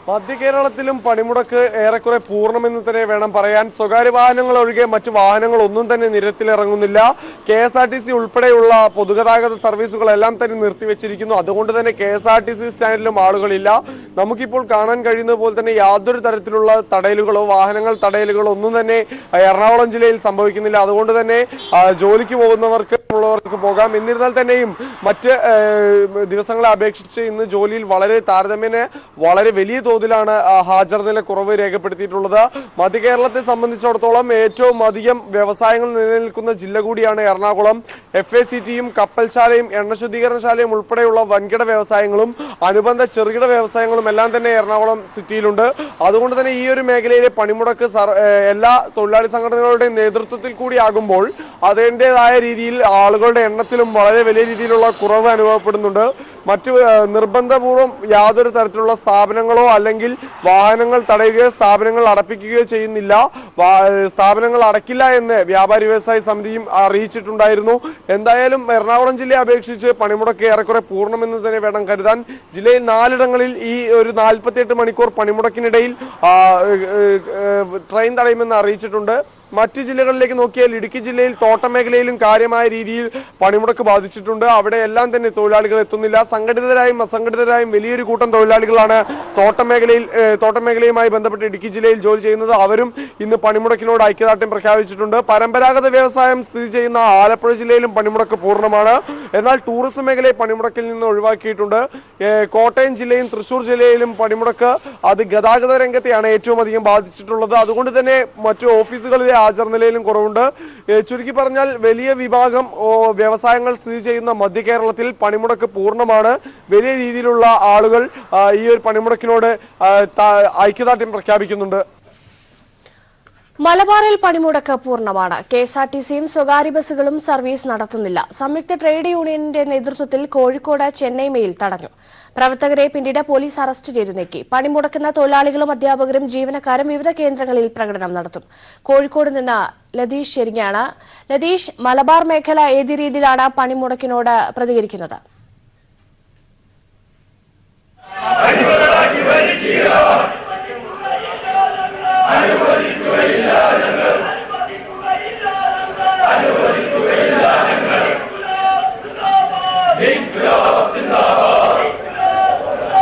മധ്യ കേരളത്തിലും പണിമുടക്ക് ഏറെക്കുറെ പൂർണ്ണമെന്ന് തന്നെ വേണം പറയാൻ. സ്വകാര്യ വാഹനങ്ങൾ ഒഴികെ മറ്റു വാഹനങ്ങൾ ഒന്നും തന്നെ നിരത്തിലിറങ്ങുന്നില്ല. KSRTC ഉൾപ്പെടെയുള്ള പൊതുഗതാഗത സർവീസുകളെല്ലാം തന്നെ നിർത്തിവെച്ചിരിക്കുന്നു. അതുകൊണ്ട് തന്നെ KSRTC സ്റ്റാൻഡിലും ആളുകളില്ല. നമുക്കിപ്പോൾ കാണാൻ കഴിയുന്നത് പോലെ തന്നെ യാതൊരു തരത്തിലുള്ള തടയലുകളോ വാഹനങ്ങൾ തടയലുകളോ ഒന്നും തന്നെ എറണാകുളം ജില്ലയിൽ സംഭവിക്കുന്നില്ല. അതുകൊണ്ട് തന്നെ ജോലിക്ക് പോകുന്നവർക്ക് പോകാം. എന്നിരുന്നാൽ തന്നെയും മറ്റ് ദിവസങ്ങളെ അപേക്ഷിച്ച് ഇന്ന് ജോലിയിൽ താരതമ്യേന വളരെ വലിയ തോതിലാണ് ഹാജർ നില കുറവ് രേഖപ്പെടുത്തിയിട്ടുള്ളത്. മധ്യ കേരളത്തെ സംബന്ധിച്ചിടത്തോളം ഏറ്റവും അധികം വ്യവസായങ്ങൾ നിലനിൽക്കുന്ന ജില്ല കൂടിയാണ് എറണാകുളം. FACTയും കപ്പൽശാലയും എണ്ണശുദ്ധീകരണശാലയും ഉൾപ്പെടെയുള്ള വൻകിട വ്യവസായങ്ങളും അനുബന്ധ ചെറുകിട വ്യവസായങ്ങളും എല്ലാം തന്നെ എറണാകുളം സിറ്റിയിലുണ്ട്. അതുകൊണ്ട് തന്നെ ഈ ഒരു മേഖലയിലെ പണിമുടക്ക് എല്ലാ തൊഴിലാളി സംഘടനകളുടെയും നേതൃത്വത്തിൽ കൂടിയാകുമ്പോൾ അതിൻ്റെതായ രീതിയിൽ ആളുകളുടെ എണ്ണത്തിലും വളരെ വലിയ രീതിയിലുള്ള കുറവ് അനുഭവപ്പെടുന്നുണ്ട്. മറ്റു നിർബന്ധപൂർവ്വം യാതൊരു തരത്തിലുള്ള സ്ഥാപനങ്ങളോ അല്ലെങ്കിൽ വാഹനങ്ങൾ തടയുകയോ സ്ഥാപനങ്ങൾ അടപ്പിക്കുകയോ ചെയ്യുന്നില്ല. സ്ഥാപനങ്ങൾ അടക്കില്ല എന്ന് വ്യാപാരി വ്യവസായ സമിതിയും അറിയിച്ചിട്ടുണ്ടായിരുന്നു. എന്തായാലും എറണാകുളം ജില്ലയെ അപേക്ഷിച്ച് പണിമുടക്ക് ഏറെക്കുറെ പൂർണ്ണമെന്ന് തന്നെ വേണം കരുതാൻ. ജില്ലയിൽ 4 ഇടങ്ങളിൽ ഈ ഒരു 48 മണിക്കൂർ പണിമുടക്കിനിടയിൽ ട്രെയിൻ തടയുമെന്ന് അറിയിച്ചിട്ടുണ്ട്. മറ്റു ജില്ലകളിലേക്ക് നോക്കിയാൽ ഇടുക്കി ജില്ലയിൽ തോട്ടമേഖലയിലും കാര്യമായ രീതിയിൽ പണിമുടക്ക് ബാധിച്ചിട്ടുണ്ട്. അവിടെ എല്ലാം തന്നെ തൊഴിലാളികൾ എത്തുന്നില്ല. സംഘടിതരായും അസംഘടിതരായും വലിയൊരു കൂട്ടം തൊഴിലാളികളാണ് തോട്ടമേഖലയുമായി ബന്ധപ്പെട്ട് ഇടുക്കി ജില്ലയിൽ ജോലി ചെയ്യുന്നത്. അവരും ഇന്ന് പണിമുടക്കിനോട് ഐക്യദാർഢ്യം പ്രഖ്യാപിച്ചിട്ടുണ്ട്. പരമ്പരാഗത വ്യവസായം സ്ഥിതി ചെയ്യുന്ന ആലപ്പുഴ ജില്ലയിലും പണിമുടക്ക് പൂർണ്ണമാണ്. എന്നാൽ ടൂറിസം മേഖലയെ പണിമുടക്കിൽ നിന്ന് ഒഴിവാക്കിയിട്ടുണ്ട്. കോട്ടയം ജില്ലയും തൃശൂർ ജില്ലയിലും പണിമുടക്ക് അത് ഗതാഗത രംഗത്തെയാണ് ഏറ്റവും അധികം ബാധിച്ചിട്ടുള്ളത്. അതുകൊണ്ട് തന്നെ മറ്റു ഓഫീസുകളിലെ ഹാജർ നിലയിലും കുറവുണ്ട്. ചുരുക്കി പറഞ്ഞാൽ വലിയ വിഭാഗം വ്യവസായങ്ങൾ സ്ഥിതി ചെയ്യുന്ന മധ്യ കേരളത്തിൽ പണിമുടക്ക് പൂർണ്ണമാണ്. വലിയ രീതിയിലുള്ള ആളുകൾ ഈ ഒരു പണിമുടക്കിനോട് ഐക്യദാർഢ്യം പ്രഖ്യാപിക്കുന്നുണ്ട്. മലബാറിൽ പണിമുടക്ക് പൂർണ്ണമാണ്. KSRTCയും സ്വകാര്യ ബസ്സുകളും സർവീസ് നടത്തുന്നില്ല. സംയുക്ത ട്രേഡ് യൂണിയന്റെ നേതൃത്വത്തിൽ കോഴിക്കോട് ചെന്നൈ മെയിൽ തടഞ്ഞു. പ്രവർത്തകരെ പിന്നീട് പോലീസ് അറസ്റ്റ് ചെയ്തു നീക്കി. പണിമുടക്കുന്ന തൊഴിലാളികളും അധ്യാപകരും ജീവനക്കാരും വിവിധ കേന്ദ്രങ്ങളിൽ പ്രകടനം നടത്തും. കോഴിക്കോട് നിന്ന് ലതീഷ് ശരിയാണ്. ലതീഷ്, മലബാർ മേഖല ഏത് രീതിയിലാണ് പണിമുടക്കിനോട് പ്രതികരിക്കുന്നത്?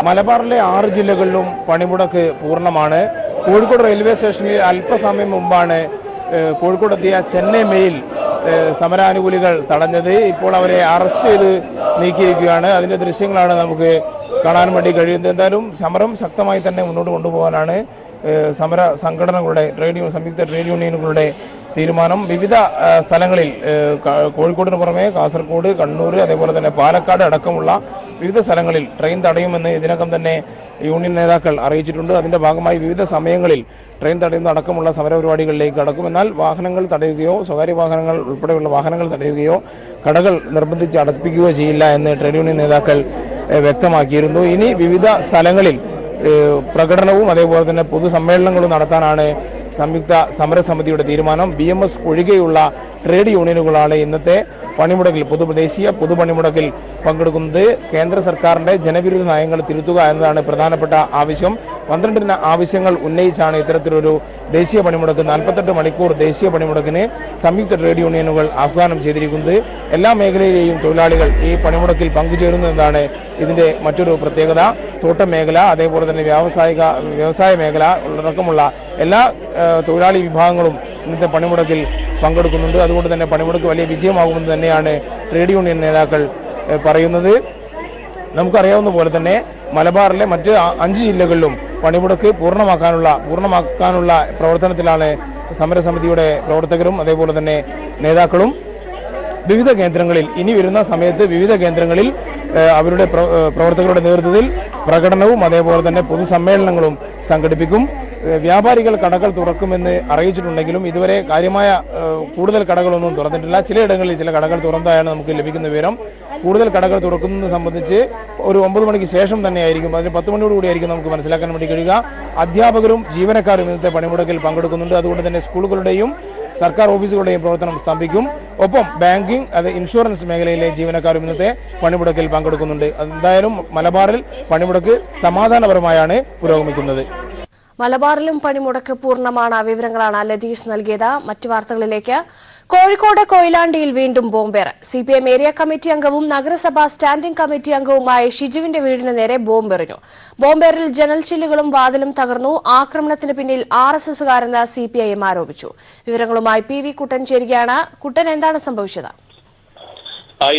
മലബാറിലെ 6 ജില്ലകളിലും പണിമുടക്ക് പൂർണ്ണമാണ്. കോഴിക്കോട് റെയിൽവേ സ്റ്റേഷനിൽ അല്പസമയം മുമ്പാണ് കോഴിക്കോടെത്തിയ ചെന്നൈ മെയിൽ സമരാനുകൂലികൾ തടഞ്ഞത്. ഇപ്പോൾ അവരെ അറസ്റ്റ് ചെയ്ത് നീക്കിയിരിക്കുകയാണ്. അതിൻ്റെ ദൃശ്യങ്ങളാണ് നമുക്ക് കാണാൻ വേണ്ടി കഴിയുന്നത്. എന്തായാലും സമരം ശക്തമായി തന്നെ മുന്നോട്ട് കൊണ്ടുപോകാനാണ് സമര സംഘടനകളുടെ സംയുക്ത ട്രേഡ് യൂണിയനുകളുടെ തീരുമാനം. വിവിധ സ്ഥലങ്ങളിൽ കോഴിക്കോടിന് പുറമെ കാസർഗോഡ്, കണ്ണൂർ, അതേപോലെ തന്നെ പാലക്കാട് അടക്കമുള്ള വിവിധ സ്ഥലങ്ങളിൽ ട്രെയിൻ തടയുമെന്ന് ഇതിനകം തന്നെ യൂണിയൻ നേതാക്കൾ അറിയിച്ചിട്ടുണ്ട്. അതിൻ്റെ ഭാഗമായി വിവിധ സമയങ്ങളിൽ ട്രെയിൻ തടയുന്ന അടക്കമുള്ള സമരപരിപാടികളിലേക്ക് കടക്കും. എന്നാൽ വാഹനങ്ങൾ തടയുകയോ സ്വകാര്യ വാഹനങ്ങൾ ഉൾപ്പെടെയുള്ള വാഹനങ്ങൾ തടയുകയോ കടകൾ നിർബന്ധിച്ച് അടപ്പിക്കുകയോ ചെയ്യില്ല എന്ന് ട്രേഡ് യൂണിയൻ നേതാക്കൾ വ്യക്തമാക്കിയിരുന്നു. ഇനി വിവിധ സ്ഥലങ്ങളിൽ പ്രകടനവും അതേപോലെ തന്നെ പൊതുസമ്മേളനങ്ങളും നടത്താനാണ് സംയുക്ത സമരസമിതിയുടെ തീരുമാനം. BMS ഒഴികെയുള്ള ട്രേഡ് യൂണിയനുകളാണ് ഇന്നത്തെ പണിമുടക്കിൽ ദേശീയ പൊതുപണിമുടക്കിൽ പങ്കെടുക്കുന്നത്. കേന്ദ്ര സർക്കാരിൻ്റെ ജനവിരുദ്ധ നയങ്ങൾ തിരുത്തുക എന്നതാണ് പ്രധാനപ്പെട്ട ആവശ്യം. 12 ആവശ്യങ്ങൾ ഉന്നയിച്ചാണ് ഇത്തരത്തിലൊരു ദേശീയ പണിമുടക്ക് 48 മണിക്കൂർ ദേശീയ പണിമുടക്കിന് സംയുക്ത ട്രേഡ് യൂണിയനുകൾ ആഹ്വാനം ചെയ്തിരിക്കുന്നത്. എല്ലാ മേഖലയിലെയും തൊഴിലാളികൾ ഈ പണിമുടക്കിൽ പങ്കുചേരുന്നതാണ് ഇതിൻ്റെ മറ്റൊരു പ്രത്യേകത. തോട്ടം മേഖല, അതേപോലെ തന്നെ വ്യവസായ മേഖല അടക്കമുള്ള എല്ലാ തൊഴിലാളി വിഭാഗങ്ങളും ഇന്നത്തെ പണിമുടക്കിൽ പങ്കെടുക്കുന്നുണ്ട്. അതുകൊണ്ട് തന്നെ പണിമുടക്ക് വലിയ വിജയമാകുമെന്ന് തന്നെയാണ് ട്രേഡ് യൂണിയൻ നേതാക്കൾ പറയുന്നത്. നമുക്കറിയാവുന്ന പോലെ തന്നെ മലബാറിലെ മറ്റ് 5 ജില്ലകളിലും പണിമുടക്ക് പൂർണ്ണമാക്കാനുള്ള പ്രവർത്തനത്തിലാണ് സമരസമിതിയുടെ പ്രവർത്തകരും അതേപോലെ തന്നെ നേതാക്കളും. വിവിധ കേന്ദ്രങ്ങളിൽ ഇനി വരുന്ന സമയത്ത് വിവിധ കേന്ദ്രങ്ങളിൽ അവരുടെ പ്രവർത്തകരുടെ നേതൃത്വത്തിൽ പ്രകടനവും അതേപോലെ തന്നെ പൊതുസമ്മേളനങ്ങളും സംഘടിപ്പിക്കും. വ്യാപാരികൾ കടകൾ തുറക്കുമെന്ന് അറിയിച്ചിട്ടുണ്ടെങ്കിലും ഇതുവരെ കാര്യമായ കൂടുതൽ കടകളൊന്നും തുറന്നിട്ടില്ല. ചിലയിടങ്ങളിൽ ചില കടകൾ തുറന്നതായാണ് നമുക്ക് ലഭിക്കുന്ന വിവരം. കൂടുതൽ കടകൾ തുറക്കുന്നത് സംബന്ധിച്ച് ഒരു 9 മണിക്ക് ശേഷം തന്നെയായിരിക്കും, അതിന് 10 മണിയോടുകൂടിയായിരിക്കും നമുക്ക് മനസ്സിലാക്കാൻ വേണ്ടി കഴിയുക. അധ്യാപകരും ജീവനക്കാരും ഇന്നത്തെ പണിമുടക്കിൽ പങ്കെടുക്കുന്നുണ്ട്. അതുകൊണ്ട് തന്നെ സ്കൂളുകളുടെയും സർക്കാർ ഓഫീസുകളുടെയും പ്രവർത്തനം സ്തംഭിക്കും. ഒപ്പം ബാങ്കിംഗ്, ഇൻഷുറൻസ് മേഖലയിലെ ജീവനക്കാരും ഇന്നത്തെ പണിമുടക്കിൽ പങ്കെടുക്കുന്നുണ്ട്. എന്തായാലും മലബാറിൽ പണിമുടക്ക് സമാധാനപരമായാണ് പുരോഗമിക്കുന്നത്. മലബാറിലും പണിമുടക്ക് പൂർണ്ണമാണ്. വിവരങ്ങളാണ് ലതീഷ് നൽകിയത്. മറ്റു വാർത്തകളിലേക്ക്. കോഴിക്കോട് കൊയിലാണ്ടിയിൽ വീണ്ടും ബോംബേറ്. CPM ഏരിയ കമ്മിറ്റി അംഗവും നഗരസഭാ സ്റ്റാൻഡിംഗ് കമ്മിറ്റി അംഗവുമായ ഷിജുവിന്റെ വീടിന് നേരെ ബോംബെറിഞ്ഞു. ബോംബേറിൽ ജനൽ ചില്ലുകളും വാതിലും തകർന്നു. ആക്രമണത്തിന് പിന്നിൽ RSSകാരെന്ന് CPIM ആരോപിച്ചു. വിവരങ്ങളുമായി PV കുട്ടൻ ചേരുകയാണ്. കുട്ടൻ, എന്താണ് സംഭവിച്ചത്?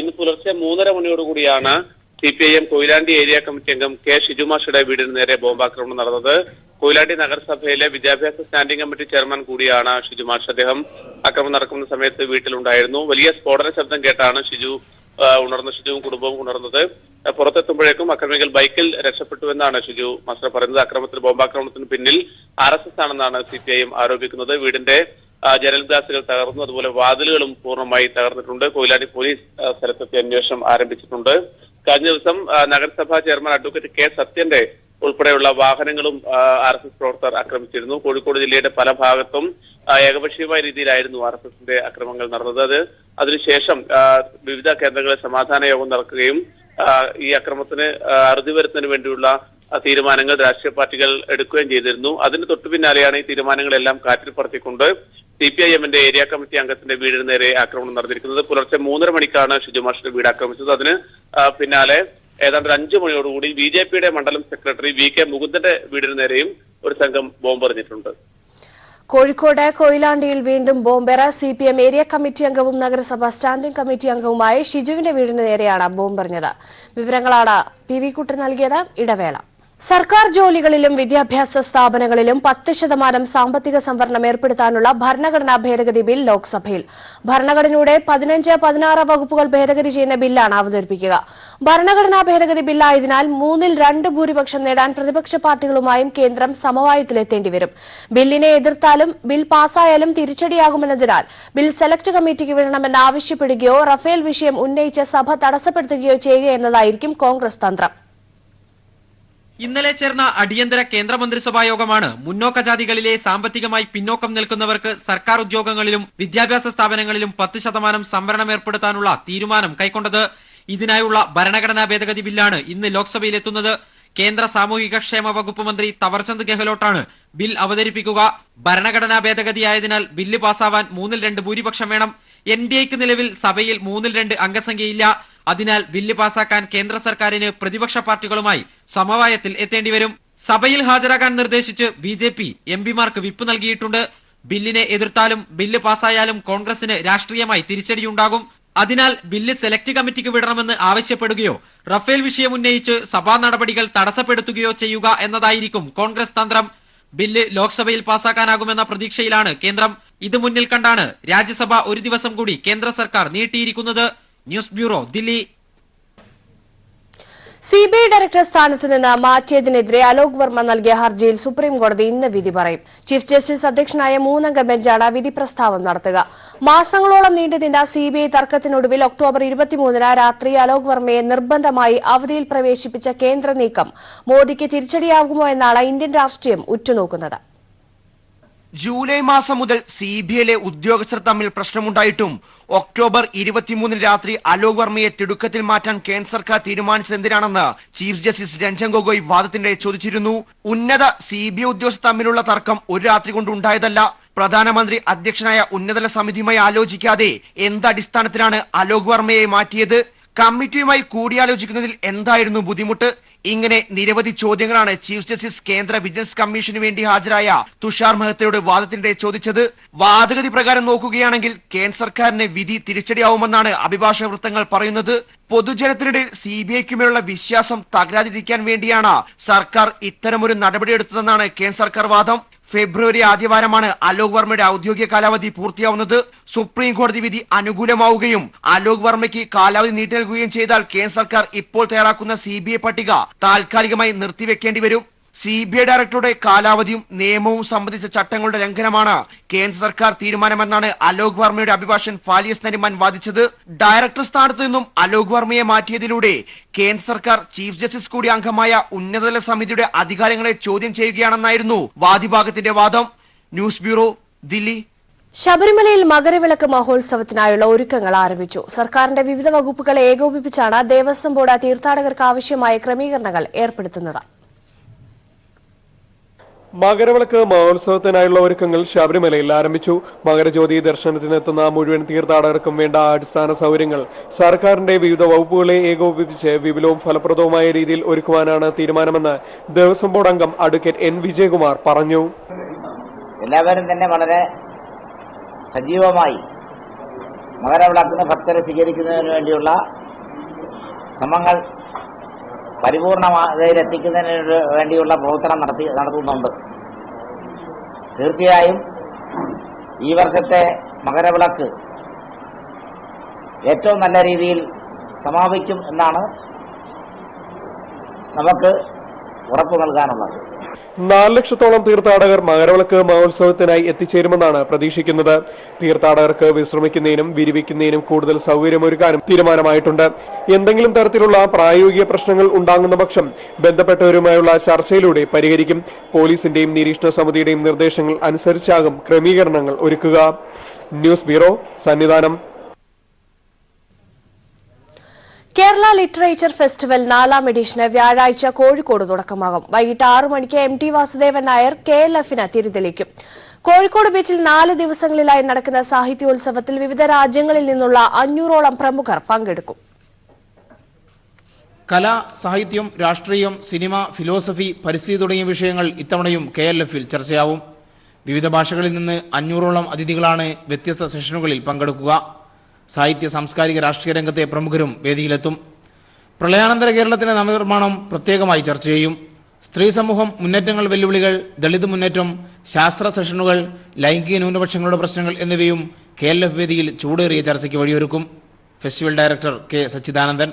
ഇന്ന് പുലർച്ചെ 3:30 മണിയോടുകൂടിയാണ് CPIM കൊയിലാണ്ടി ഏരിയ കമ്മിറ്റി അംഗം K. ഷിജുമാഷയുടെ വീടിന് നേരെ ബോംബാക്രമണം നടന്നത്. കൊയിലാണ്ടി നഗരസഭയിലെ വിദ്യാഭ്യാസ സ്റ്റാൻഡിംഗ് കമ്മിറ്റി ചെയർമാൻ കൂടിയാണ് ഷിജുമാഷ്. അദ്ദേഹം ആക്രമണം നടക്കുന്ന സമയത്ത് വീട്ടിലുണ്ടായിരുന്നു. വലിയ സ്ഫോടന ശബ്ദം കേട്ടാണ് ഷിജുവും കുടുംബവും ഉണർന്നത്. പുറത്തെത്തുമ്പോഴേക്കും അക്രമികൾ ബൈക്കിൽ രക്ഷപ്പെട്ടുവെന്നാണ് ഷിജു മാസ്റ്റർ പറയുന്നത്. ബോംബാക്രമണത്തിന് പിന്നിൽ RSS ആണെന്നാണ് CPIM ആരോപിക്കുന്നത്. വീടിന്റെ ജനൽ ഗ്ലാസുകൾ തകർന്നു, അതുപോലെ വാതിലുകളും പൂർണ്ണമായി തകർന്നിട്ടുണ്ട്. കൊയിലാണ്ടി പോലീസ് സ്ഥലത്തെത്തി അന്വേഷണം ആരംഭിച്ചിട്ടുണ്ട്. കഴിഞ്ഞ ദിവസം നഗരസഭാ ചെയർമാൻ അഡ്വക്കേറ്റ് K. സത്യന്റെ ഉൾപ്പെടെയുള്ള വാഹനങ്ങളും RSS പ്രവർത്തകർ ആക്രമിച്ചിരുന്നു. കോഴിക്കോട് ജില്ലയുടെ പല ഭാഗത്തും ഏകപക്ഷീയമായ രീതിയിലായിരുന്നു RSSന്റെ അക്രമങ്ങൾ നടന്നത്. അതിനുശേഷം വിവിധ കേന്ദ്രങ്ങളിൽ സമാധാന യോഗം നടക്കുകയും ഈ അക്രമത്തിന് അറുതി വരുത്തുന്നതിന് വേണ്ടിയുള്ള തീരുമാനങ്ങൾ രാഷ്ട്രീയ പാർട്ടികൾ എടുക്കുകയും ചെയ്തിരുന്നു. അതിന് തൊട്ടു പിന്നാലെയാണ് ഈ തീരുമാനങ്ങളെല്ലാം കാറ്റിൽ പറത്തിക്കൊണ്ട് CPIMന്റെ ഏരിയ കമ്മിറ്റി അംഗത്തിന്റെ വീടിന് നേരെ ആക്രമണം നടന്നിരിക്കുന്നത്. പുലർച്ചെ 3:30 മണിക്കാണ് ഷിജുമാഷിന്റെ വീട് ആക്രമിച്ചത്. അതിന് പിന്നാലെ ഏതാണ്ട് 5 മണിയോടുകൂടി BJPയുടെ മണ്ഡലം സെക്രട്ടറി VK മുകുന്ദന്റെ വീടിന് നേരെയും ഒരു സംഘം ബോംബെറിഞ്ഞിട്ടുണ്ട്. കോഴിക്കോട് കൊയിലാണ്ടിയിൽ വീണ്ടും ബോംബേറ്. CPM ഏരിയ കമ്മിറ്റി അംഗവും നഗരസഭാ സ്റ്റാൻഡിംഗ് കമ്മിറ്റി അംഗവുമായ ഷിജുവിന്റെ വീടിന് നേരെയാണ് ബോംബെറിഞ്ഞത്. വിവരങ്ങളാണ് PV കുട്ടൻ നൽകിയത്. ഇടവേള. സർക്കാർ ജോലികളിലും വിദ്യാഭ്യാസ സ്ഥാപനങ്ങളിലും 10% സാമ്പത്തിക സംവരണം ഏർപ്പെടുത്താനുള്ള ഭരണഘടനാ ഭേദഗതി ബിൽ ലോക്സഭയിൽ. ഭരണഘടനയുടെ 15, 16 വകുപ്പുകൾ ഭേദഗതി ചെയ്യുന്ന ബില്ലാണ് അവതരിപ്പിക്കുക. ഭരണഘടനാ ഭേദഗതി ബില്ലായതിനാൽ 2/3 ഭൂരിപക്ഷം നേടാൻ പ്രതിപക്ഷ പാർട്ടികളുമായും കേന്ദ്രം സമവായത്തിലെത്തേണ്ടി വരും. ബില്ലിനെ എതിർത്താലും ബിൽ പാസായാലും തിരിച്ചടിയാകുമെന്നതിനാൽ ബിൽ സെലക്ട് കമ്മിറ്റിക്ക് വിടണമെന്ന് ആവശ്യപ്പെടുകയോ റഫേൽ വിഷയം ഉന്നയിച്ച് സഭ തടസ്സപ്പെടുത്തുകയോ ചെയ്യുക എന്നതായിരിക്കും കോൺഗ്രസ് തന്ത്രം. ഇന്നലെ ചേർന്ന അടിയന്തര കേന്ദ്രമന്ത്രിസഭാ യോഗമാണ് മുന്നോക്ക ജാതികളിലെ സാമ്പത്തികമായി പിന്നോക്കം നിൽക്കുന്നവർക്ക് സർക്കാർ ഉദ്യോഗങ്ങളിലും വിദ്യാഭ്യാസ സ്ഥാപനങ്ങളിലും 10% സംവരണം ഏർപ്പെടുത്താനുള്ള തീരുമാനം കൈക്കൊണ്ടത്. ഇതിനായുള്ള ഭരണഘടനാ ഭേദഗതി ബില്ലാണ് ഇന്ന് ലോക്സഭയിലെത്തുന്നത്. കേന്ദ്ര സാമൂഹിക ക്ഷേമ വകുപ്പ് മന്ത്രി തവർചന്ദ് ഗെഹ്ലോട്ടാണ് ബിൽ അവതരിപ്പിക്കുക. ഭരണഘടനാ ഭേദഗതിയായതിനാൽ ബില്ല് പാസാവാൻ 2/3 ഭൂരിപക്ഷം വേണം. NDAക്ക് നിലവിൽ സഭയിൽ 2/3 അംഗസംഖ്യയില്ല. അതിനാൽ ബില്ല് പാസാക്കാൻ കേന്ദ്ര സർക്കാരിന് പ്രതിപക്ഷ പാർട്ടികളുമായി സമവായത്തിൽ എത്തേണ്ടി വരും. സഭയിൽ ഹാജരാകാൻ നിർദ്ദേശിച്ച് BJP MPമാർക്ക് വിപ്പ് നൽകിയിട്ടുണ്ട്. ബില്ലിനെ എതിർത്താലും ബില്ല് പാസായാലും കോൺഗ്രസിന് രാഷ്ട്രീയമായി തിരിച്ചടിയുണ്ടാകും. അതിനാൽ ബില്ല് സെലക്ട് കമ്മിറ്റിക്ക് വിടണമെന്ന് ആവശ്യപ്പെടുകയോ റഫേൽ വിഷയം ഉന്നയിച്ച് സഭാ നടപടികൾ തടസ്സപ്പെടുത്തുകയോ ചെയ്യുക എന്നതായിരിക്കും കോൺഗ്രസ് തന്ത്രം. ബില്ല് ലോക്സഭയിൽ പാസാക്കാനാകുമെന്ന പ്രതീക്ഷയിലാണ് കേന്ദ്രം. ഇത് മുന്നിൽ കണ്ടാണ് രാജ്യസഭ ഒരു ദിവസം കൂടി കേന്ദ്ര സർക്കാർ നീട്ടിയിരിക്കുന്നത്. News bureau, Delhi. CBI director സ്ഥാനത്ത് നിന്ന് മാറ്റിയതിനെതിരെ അലോക് വർമ്മ നൽകിയ ഹർജിയിൽ സുപ്രീംകോടതി ഇന്ന് വിധി പറയും. ചീഫ് ജസ്റ്റിസ് അധ്യക്ഷനായ 3-അംഗ ബെഞ്ചാണ് വിധി പ്രസ്താവം നടത്തുക. മാസങ്ങളോളം നീണ്ടുനിന്ന സിബിഐ തർക്കത്തിനൊടുവിൽ ഒക്ടോബർ 23-ന് രാത്രി അലോക് വർമ്മയെ നിർബന്ധമായി അവധിയിൽ പ്രവേശിപ്പിച്ച കേന്ദ്ര നീക്കം മോദിക്ക് തിരിച്ചടിയാകുമോ എന്നാണ് ഇന്ത്യൻ രാഷ്ട്രീയം ഉറ്റുനോക്കുന്നത്. ജൂലൈ മാസം മുതൽ സിബിഐയിലെ ഉദ്യോഗസ്ഥർ തമ്മിൽ പ്രശ്നമുണ്ടായിട്ടും ഒക്ടോബർ 23 രാത്രി അലോക് വർമ്മയെ തിടുക്കത്തിൽ മാറ്റാൻ കേന്ദ്ര സർക്കാർ തീരുമാനിച്ചതെന്തിനാണെന്ന് ചീഫ് ജസ്റ്റിസ് രഞ്ജൻ ഗൊഗോയ് വാദത്തിനിടെ ചോദിച്ചിരുന്നു. ഉന്നത സിബിഐ ഉദ്യോഗസ്ഥർ തമ്മിലുള്ള തർക്കം ഒരു രാത്രി കൊണ്ട് ഉണ്ടായതല്ല. പ്രധാനമന്ത്രി അധ്യക്ഷനായ ഉന്നതതല സമിതിയുമായി ആലോചിക്കാതെ എന്തടിസ്ഥാനത്തിലാണ് അലോക് വർമ്മയെ മാറ്റിയത്? കമ്മിറ്റിയുമായി കൂടിയാലോചിക്കുന്നതിൽ എന്തായിരുന്നു ബുദ്ധിമുട്ട്? ഇങ്ങനെ നിരവധി ചോദ്യങ്ങളാണ് ചീഫ് ജസ്റ്റിസ് കേന്ദ്ര വിജിലൻസ് കമ്മീഷന് വേണ്ടി ഹാജരായ തുഷാർ മെഹ്തയുടെ വാദത്തിനിടെ ചോദിച്ചത്. വാദഗതി പ്രകാരം നോക്കുകയാണെങ്കിൽ കേന്ദ്ര സർക്കാരിന് വിധി തിരിച്ചടിയാവുമെന്നാണ് അഭിഭാഷക വൃത്തങ്ങൾ പറയുന്നത്. പൊതുജനത്തിനിടയിൽ സിബിഐക്കുമേലുള്ള വിശ്വാസം തകരാതിരിക്കാൻ വേണ്ടിയാണ് സർക്കാർ ഇത്തരമൊരു നടപടിയെടുത്തതെന്നാണ് കേന്ദ്ര സർക്കാർ വാദം. ഫെബ്രുവരി ആദ്യവാരമാണ് അലോക് വർമ്മയുടെ ഔദ്യോഗിക കാലാവധി പൂർത്തിയാവുന്നത്. സുപ്രീം കോടതി വിധി അനുകൂലമാവുകയും അലോക് വർമ്മയ്ക്ക് കാലാവധി നീട്ടി നൽകുകയും ചെയ്താൽ കേന്ദ്ര സർക്കാർ ഇപ്പോൾ തയ്യാറാക്കുന്ന സിബിഐ പട്ടിക താൽക്കാലികമായി നിർത്തിവെക്കേണ്ടി വരും. സിബിഐ ഡയറക്ടറുടെ കാലാവധിയും നിയമവും സംബന്ധിച്ച ചട്ടങ്ങളുടെ ലംഘനമാണ് കേന്ദ്ര സർക്കാർ തീരുമാനമെന്നാണ് അലോക് വർമ്മയുടെ അഭിഭാഷകൻ ഫാലിയസ് നരിമാൻ വാദിച്ചത്. ഡയറക്ടർ സ്ഥാനത്ത് നിന്നും അലോക് വർമ്മയെ മാറ്റിയതിലൂടെ കേന്ദ്ര സർക്കാർ ചീഫ് ജസ്റ്റിസ് കൂടി അംഗമായ ഉന്നതതല സമിതിയുടെ അധികാരങ്ങളെ ചോദ്യം ചെയ്യുകയാണെന്നായിരുന്നു വാദിഭാഗത്തിന്റെ വാദം. News bureau, Delhi. ശബരിമലയിൽ മകരവിളക്ക് മഹോത്സവത്തിനായുള്ള ഒരുക്കങ്ങൾ ആരംഭിച്ചു. സർക്കാരിന്റെ വിവിധ വകുപ്പുകളെ ഏകോപിപ്പിച്ചാണ് ദേവസ്വം ബോർഡ് തീർത്ഥാടകർക്ക് ആവശ്യമായ ക്രമീകരണങ്ങൾ ഏർപ്പെടുത്തുന്നത്. മകരവിളക്ക് മഹോത്സവത്തിനായുള്ള ഒരുക്കങ്ങൾ ശബരിമലയിൽ ആരംഭിച്ചു. മകരജ്യോതി ദർശനത്തിനെത്തുന്ന മുഴുവൻ തീർത്ഥാടകർക്കും വേണ്ട അടിസ്ഥാന സൗകര്യങ്ങൾ സർക്കാരിന്റെ വിവിധ വകുപ്പുകളെ ഏകോപിപ്പിച്ച് വിപുലവും ഫലപ്രദവുമായ രീതിയിൽ ഒരുക്കുവാനാണ് തീരുമാനമെന്ന് ദേവസ്വം ബോർഡ് അംഗം അഡ്വക്കേറ്റ് എൻ വിജയകുമാർ പറഞ്ഞു. എല്ലാവരും തന്നെ വളരെ സജീവമായി മകരവിളക്കിന് ഭക്തരെ സ്വീകരിക്കുന്നതിന് വേണ്ടിയുള്ള ശ്രമങ്ങൾ പരിപൂർണതയിലെത്തിക്കുന്നതിന് വേണ്ടിയുള്ള പ്രവർത്തനം നടത്തുന്നുണ്ട്. തീർച്ചയായും ഈ വർഷത്തെ മകരവിളക്ക് ഏറ്റവും നല്ല രീതിയിൽ സമാപിക്കും എന്നാണ് നമുക്ക് ഉറപ്പു നൽകാനുള്ളത്. 4 ലക്ഷത്തോളം തീർത്ഥാടകർ മകരവിളക്ക് മഹോത്സവത്തിനായി എത്തിച്ചേരുമെന്നാണ് പ്രതീക്ഷിക്കുന്നത്. തീർത്ഥാടകർക്ക് വിശ്രമിക്കുന്നതിനും വിരിവിക്കുന്നതിനും കൂടുതൽ സൗകര്യമൊരുക്കാനും തീരുമാനമായിട്ടുണ്ട്. എന്തെങ്കിലും തരത്തിലുള്ള പ്രായോഗിക പ്രശ്നങ്ങൾ ഉണ്ടാകുന്ന പക്ഷം ബന്ധപ്പെട്ടവരുമായുള്ള ചർച്ചയിലൂടെ പരിഹരിക്കും. പോലീസിന്റെയും നിരീക്ഷണ സമിതിയുടെയും നിർദ്ദേശങ്ങൾ അനുസരിച്ചാകും ക്രമീകരണങ്ങൾ ഒരുക്കുക. News bureau, Sannidhanam. Kerala literature festival 4ാം എഡിഷന് വ്യാഴാഴ്ച കോഴിക്കോട് തുടക്കമാകും. വൈകിട്ട് 6 മണിക്ക് MT വാസുദേവൻ നായർ KLFന് തിരിതെളിക്കും. കോഴിക്കോട് ബീച്ചിൽ 4 ദിവസങ്ങളിലായി നടക്കുന്ന സാഹിത്യോത്സവത്തിൽ വിവിധ രാജ്യങ്ങളിൽ നിന്നുള്ള 500ഓളം പ്രമുഖർ പങ്കെടുക്കും. കല, സാഹിത്യം, രാഷ്ട്രീയം, സിനിമ, ഫിലോസഫി, പരിസ്ഥിതി തുടങ്ങിയ വിഷയങ്ങൾ ഇത്തവണയും KLFൽ ചർച്ചയാവും. വിവിധ ഭാഷകളിൽ നിന്ന് 500ഓളം അതിഥികളാണ് വ്യത്യസ്ത സെഷനുകളിൽ പങ്കെടുക്കുക. സാഹിത്യ, സാംസ്കാരിക, രാഷ്ട്രീയ രംഗത്തെ പ്രമുഖരും വേദിയിലെത്തും. പ്രളയാനന്തര കേരളത്തിന്റെ നവനിർമ്മാണം പ്രത്യേകമായി ചർച്ച ചെയ്യും. സ്ത്രീ സമൂഹം, മുന്നേറ്റങ്ങൾ, വെല്ലുവിളികൾ, ദളിത് മുന്നേറ്റം, ശാസ്ത്ര സെഷനുകൾ, ലൈംഗിക ന്യൂനപക്ഷങ്ങളുടെ പ്രശ്നങ്ങൾ എന്നിവയും KLF വേദിയിൽ ചൂടേറിയ ചർച്ചയ്ക്ക് വഴിയൊരുക്കും. Festival director K. സച്ചിദാനന്ദൻ.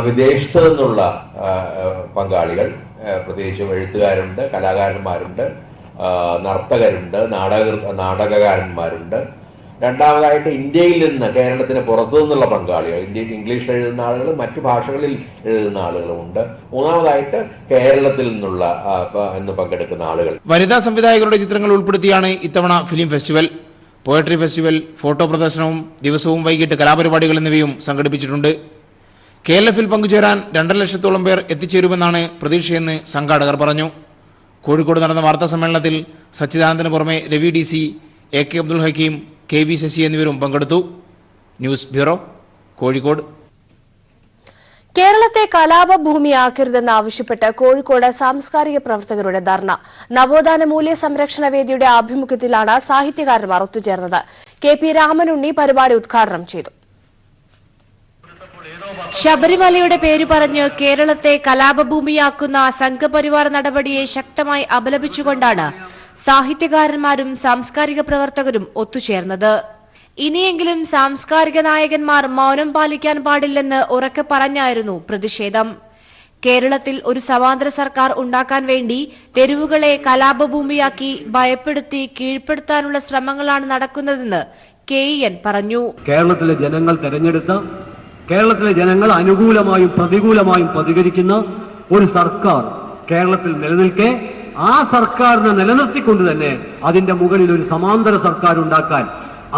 വിദേശത്ത് നിന്നുള്ള പങ്കാളികൾ, പ്രത്യേകിച്ചും എഴുത്തുകാരുണ്ട്, കലാകാരന്മാരുണ്ട്, നർത്തകരുണ്ട്, നാടകകാരന്മാരുണ്ട്. രണ്ടാമതായിട്ട് ഇന്ത്യയിൽ നിന്ന്, കേരളത്തിന് പുറത്തു നിന്നുള്ള പങ്കാളികൾ, ഇംഗ്ലീഷിൽ എഴുതുന്ന ആളുകൾ, മറ്റു ഭാഷകളിൽ എഴുതുന്ന ആളുകളുമുണ്ട്. മൂന്നാമതായിട്ട് കേരളത്തിൽ നിന്നുള്ള പങ്കെടുക്കുന്ന ആളുകൾ. വനിതാ സംവിധായകരുടെ ചിത്രങ്ങൾ ഉൾപ്പെടുത്തിയാണ് ഇത്തവണ film festival. Poetry festival, photo പ്രദർശനവും ദിവസവും വൈകിട്ട് കലാപരിപാടികൾ എന്നിവയും സംഘടിപ്പിച്ചിട്ടുണ്ട്. KLFൽ പങ്കുചേരാൻ 2.5 ലക്ഷത്തോളം പേർ എത്തിച്ചേരുമെന്നാണ് പ്രതീക്ഷയെന്ന് സംഘാടകർ പറഞ്ഞു. കോഴിക്കോട് നടന്ന വാർത്താ സമ്മേളനത്തിൽ സച്ചിദാനന്ദന് പുറമെ Ravi DC, AK Abdul Hakeem, KV Sasi എന്നിവരും പങ്കെടുത്തു. News bureau, Kozhikode. കേരളത്തെ കലാപഭൂമിയാക്കരുതെന്നാവശ്യപ്പെട്ട് കോഴിക്കോട് സാംസ്കാരിക പ്രവർത്തകരുടെ ധർണ. നവോത്ഥാന മൂല്യ സംരക്ഷണ വേദിയുടെ ആഭിമുഖ്യത്തിലാണ് സാഹിത്യകാരന്മാർ ഒത്തുചേർന്നത്. KP രാമനുണ്ണി പരിപാടി ഉദ്ഘാടനം ചെയ്തു. ശബരിമലയുടെ പേര് പറഞ്ഞ് കേരളത്തെ കലാപഭൂമിയാക്കുന്ന സംഘപരിവാർ നടപടിയെ ശക്തമായി അപലപിച്ചുകൊണ്ടാണ് സാഹിത്യകാരന്മാരും സാംസ്കാരിക പ്രവർത്തകരും ഒത്തുചേർന്നത്. ഇനിയെങ്കിലും സാംസ്കാരിക നായകന്മാർ മൗനം പാലിക്കാൻ പാടില്ലെന്ന് ഉറക്കെ പറഞ്ഞായിരുന്നു പ്രതിഷേധം. കേരളത്തിൽ ഒരു സമാന്തര സർക്കാർ ഉണ്ടാക്കാൻ വേണ്ടി തെരുവുകളെ കലാപഭൂമിയാക്കി ഭയപ്പെടുത്തി കീഴ്പ്പെടുത്താനുള്ള ശ്രമങ്ങളാണ് നടക്കുന്നതെന്ന് KEN പറഞ്ഞു. കേരളത്തിലെ ജനങ്ങൾ തെരഞ്ഞെടുത്ത, കേരളത്തിലെ ജനങ്ങൾ അനുകൂലമായും പ്രതികൂലമായും പ്രതികരിക്കുന്ന ഒരു സർക്കാർ കേരളത്തിൽ നിലനിൽക്കെ ആ സർക്കാരിനെ നിലനിർത്തിക്കൊണ്ട് തന്നെ അതിന്റെ മുകളിൽ ഒരു സമാന്തര സർക്കാർ ഉണ്ടാക്കാൻ,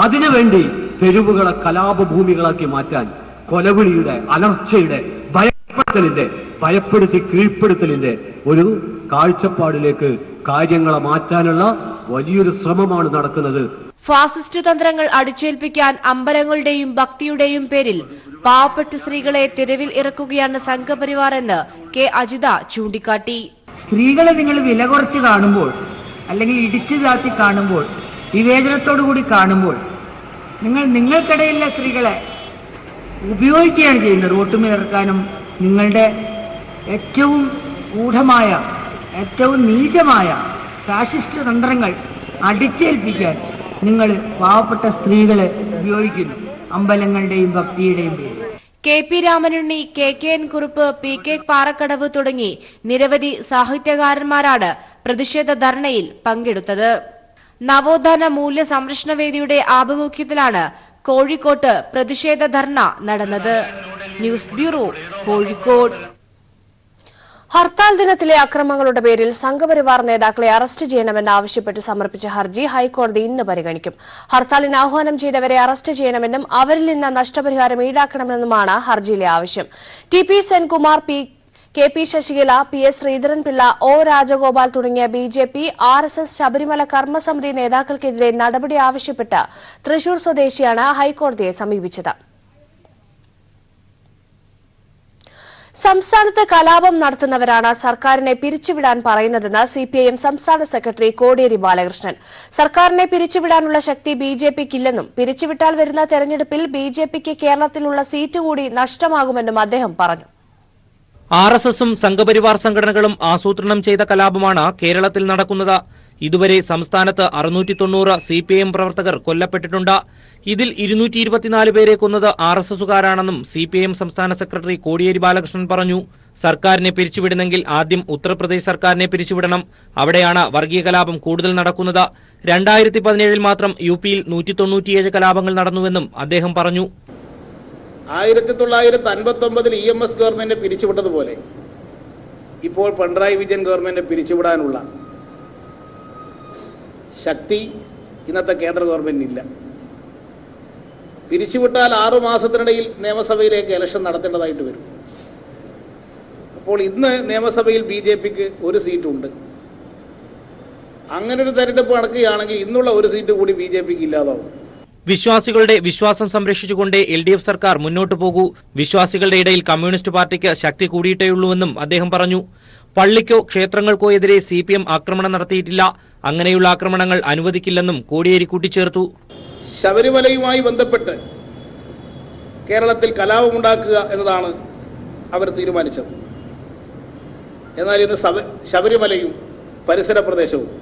അതിനുവേണ്ടി തെരുവുകളെ കലാപഭൂമികളാക്കി മാറ്റാൻ, കൊലവിളിയുടെ, അലർച്ചയുടെ, ഭയപ്പെടുത്തി കീഴ്പ്പെടുത്തലിന്റെ ഒരു കാഴ്ചപ്പാടിലേക്ക് കാര്യങ്ങളെ മാറ്റാനുള്ള വലിയൊരു ശ്രമമാണ് നടക്കുന്നത്. ഫാസിസ്റ്റ് തന്ത്രങ്ങൾ അടിച്ചേൽപ്പിക്കാൻ അമ്പലങ്ങളുടെയും ഭക്തിയുടെയും പേരിൽ പാവപ്പെട്ട സ്ത്രീകളെ തെരുവിൽ ഇറക്കുകയാണ് സംഘപരിവാർ എന്ന് K. അജിത ചൂണ്ടിക്കാട്ടി. സ്ത്രീകളെ നിങ്ങൾ വില കുറച്ച് കാണുമ്പോൾ, അല്ലെങ്കിൽ ഇടിച്ചു താത്തി കാണുമ്പോൾ, വിവേചനത്തോടുകൂടി കാണുമ്പോൾ, നിങ്ങൾക്കിടയിലെ സ്ത്രീകളെ ഉപയോഗിക്കുകയാണ് ചെയ്യുന്നത്. റോട്ടുമേർക്കാനും നിങ്ങളുടെ ഏറ്റവും ഗൂഢമായ, ഏറ്റവും നീചമായ ഫാഷിസ്റ്റ് തന്ത്രങ്ങൾ അടിച്ചേൽപ്പിക്കാൻ നിങ്ങൾ പാവപ്പെട്ട സ്ത്രീകളെ ഉപയോഗിക്കുന്നു, അമ്പലങ്ങളുടെയും ഭക്തിയുടെയും പേരിൽ. KP Ramanunni, KKN Kurup, PK Parakkadavu തുടങ്ങി നിരവധി സാഹിത്യകാരന്മാരാണ് പ്രതിഷേധ ധർണയിൽ പങ്കെടുത്തത്. നവോത്ഥാന മൂല്യ സംരക്ഷണ വേദിയുടെ ആഭിമുഖ്യത്തിലാണ് കോഴിക്കോട്ട് പ്രതിഷേധ ധർണ നടന്നത്. News bureau, Kozhikode. ഹർത്താൽ ദിനത്തിലെ അക്രമങ്ങളുടെ പേരിൽ സംഘപരിവാർ നേതാക്കളെ അറസ്റ്റ് ചെയ്യണമെന്നാവശ്യപ്പെട്ട് സമർപ്പിച്ച ഹർജി ഹൈക്കോടതി ഇന്ന് പരിഗണിക്കും. ഹർത്താലിന് ആഹ്വാനം ചെയ്തവരെ അറസ്റ്റ് ചെയ്യണമെന്നും അവരിൽ നിന്ന് നഷ്ടപരിഹാരം ഈടാക്കണമെന്നുമാണ് ഹർജിയിലെ ആവശ്യം. TP Senkumar, KP Sasikala, PS Sreedharan Pillai, O Rajagopal തുടങ്ങിയ BJP, RSS, ശബരിമല കർമ്മസമിതി നേതാക്കൾക്കെതിരെ നടപടി ആവശ്യപ്പെട്ട് തൃശൂർ സ്വദേശിയാണ് ഹൈക്കോടതിയെ സമീപിച്ചത്. സംസ്ഥാനത്ത് കലാപം നടത്തുന്നവരാണ് സർക്കാരിനെ പിരിച്ചുവിടാൻ പറയുന്നതെന്ന് CPIM സംസ്ഥാന സെക്രട്ടറി കോടിയേരി ബാലകൃഷ്ണൻ. സർക്കാരിനെ പിരിച്ചുവിടാനുള്ള ശക്തി BJPക്കില്ലെന്നും പിരിച്ചുവിട്ടാൽ വരുന്ന തെരഞ്ഞെടുപ്പിൽ BJPക്ക് കേരളത്തിലുള്ള സീറ്റ് കൂടി നഷ്ടമാകുമെന്നും അദ്ദേഹം പറഞ്ഞു. RSSും സംഘപരിവാർ സംഘടനകളും ആസൂത്രണം ചെയ്ത കലാപമാണ് കേരളത്തിൽ നടക്കുന്നത്. ഇതുവരെ സംസ്ഥാനത്ത് 690 CPIM പ്രവർത്തകർ കൊല്ലപ്പെട്ടിട്ടുണ്ട്. ഇതിൽ 224 പേരെ കൊന്നത് RSSുകാരാണെന്നും CPIM സംസ്ഥാന സെക്രട്ടറി കോടിയേരി ബാലകൃഷ്ണൻ പറഞ്ഞു. സർക്കാരിനെ പിരിച്ചുവിടുന്നെങ്കിൽ ആദ്യം ഉത്തർപ്രദേശ് സർക്കാരിനെ പിരിച്ചുവിടണം. അവിടെയാണ് വർഗീയ കലാപം കൂടുതൽ നടക്കുന്നത്. 2017 മാത്രം UPയിൽ 197 കലാപങ്ങൾ നടന്നുവെന്നും അദ്ദേഹം പറഞ്ഞു. 1959 EMS ഗവൺമെന്റ് പിരിച്ചുവിട്ടതുപോലെ ഇപ്പോൾ പിണറായി വിജയൻ ഗവൺമെന്റ് പിരിച്ചുവിടാനുള്ള ശക്തി ഇന്നത്തെ കേന്ദ്ര ഗവൺമെന്റിനില്ല. പിരിച്ചുവിട്ടാൽ 6 മാസത്തിനിടയിൽ നിയമസഭയിലേക്ക് ഇലക്ഷൻ നടത്തേണ്ടതായിട്ട് വരും. അപ്പോൾ ഇന്ന് നിയമസഭയിൽ BJPക്ക് ഒരു സീറ്റുണ്ട്. അങ്ങനെ ഒരു തെരഞ്ഞെടുപ്പ് നടക്കുകയാണെങ്കിൽ ഇന്നുള്ള ഒരു സീറ്റ് കൂടി BJPക്ക് ഇല്ലാതാവും. വിശ്വാസികളുടെ വിശ്വാസം സംരക്ഷിച്ചുകൊണ്ടേ LDF സർക്കാർ മുന്നോട്ടു പോകൂ. വിശ്വാസികളുടെ ഇടയിൽ കമ്മ്യൂണിസ്റ്റ് പാർട്ടിക്ക് ശക്തി കൂടിയിട്ടേയുള്ളൂവെന്നും അദ്ദേഹം പറഞ്ഞു. പള്ളിക്കോ ക്ഷേത്രങ്ങൾക്കോ എതിരെ CPM ആക്രമണം നടത്തിയിട്ടില്ല. അങ്ങനെയുള്ള ആക്രമണങ്ങൾ അനുവദിക്കില്ലെന്നും കോടിയേരി കൂട്ടിച്ചേർത്തു. ശബരിമലയുമായി ബന്ധപ്പെട്ട് കേരളത്തിൽ കലാപമുണ്ടാക്കുക എന്നതാണ് അവർ തീരുമാനിച്ചത്. എന്നാൽ ഇന്ന് ശബരിമലയും പരിസര പ്രദേശവും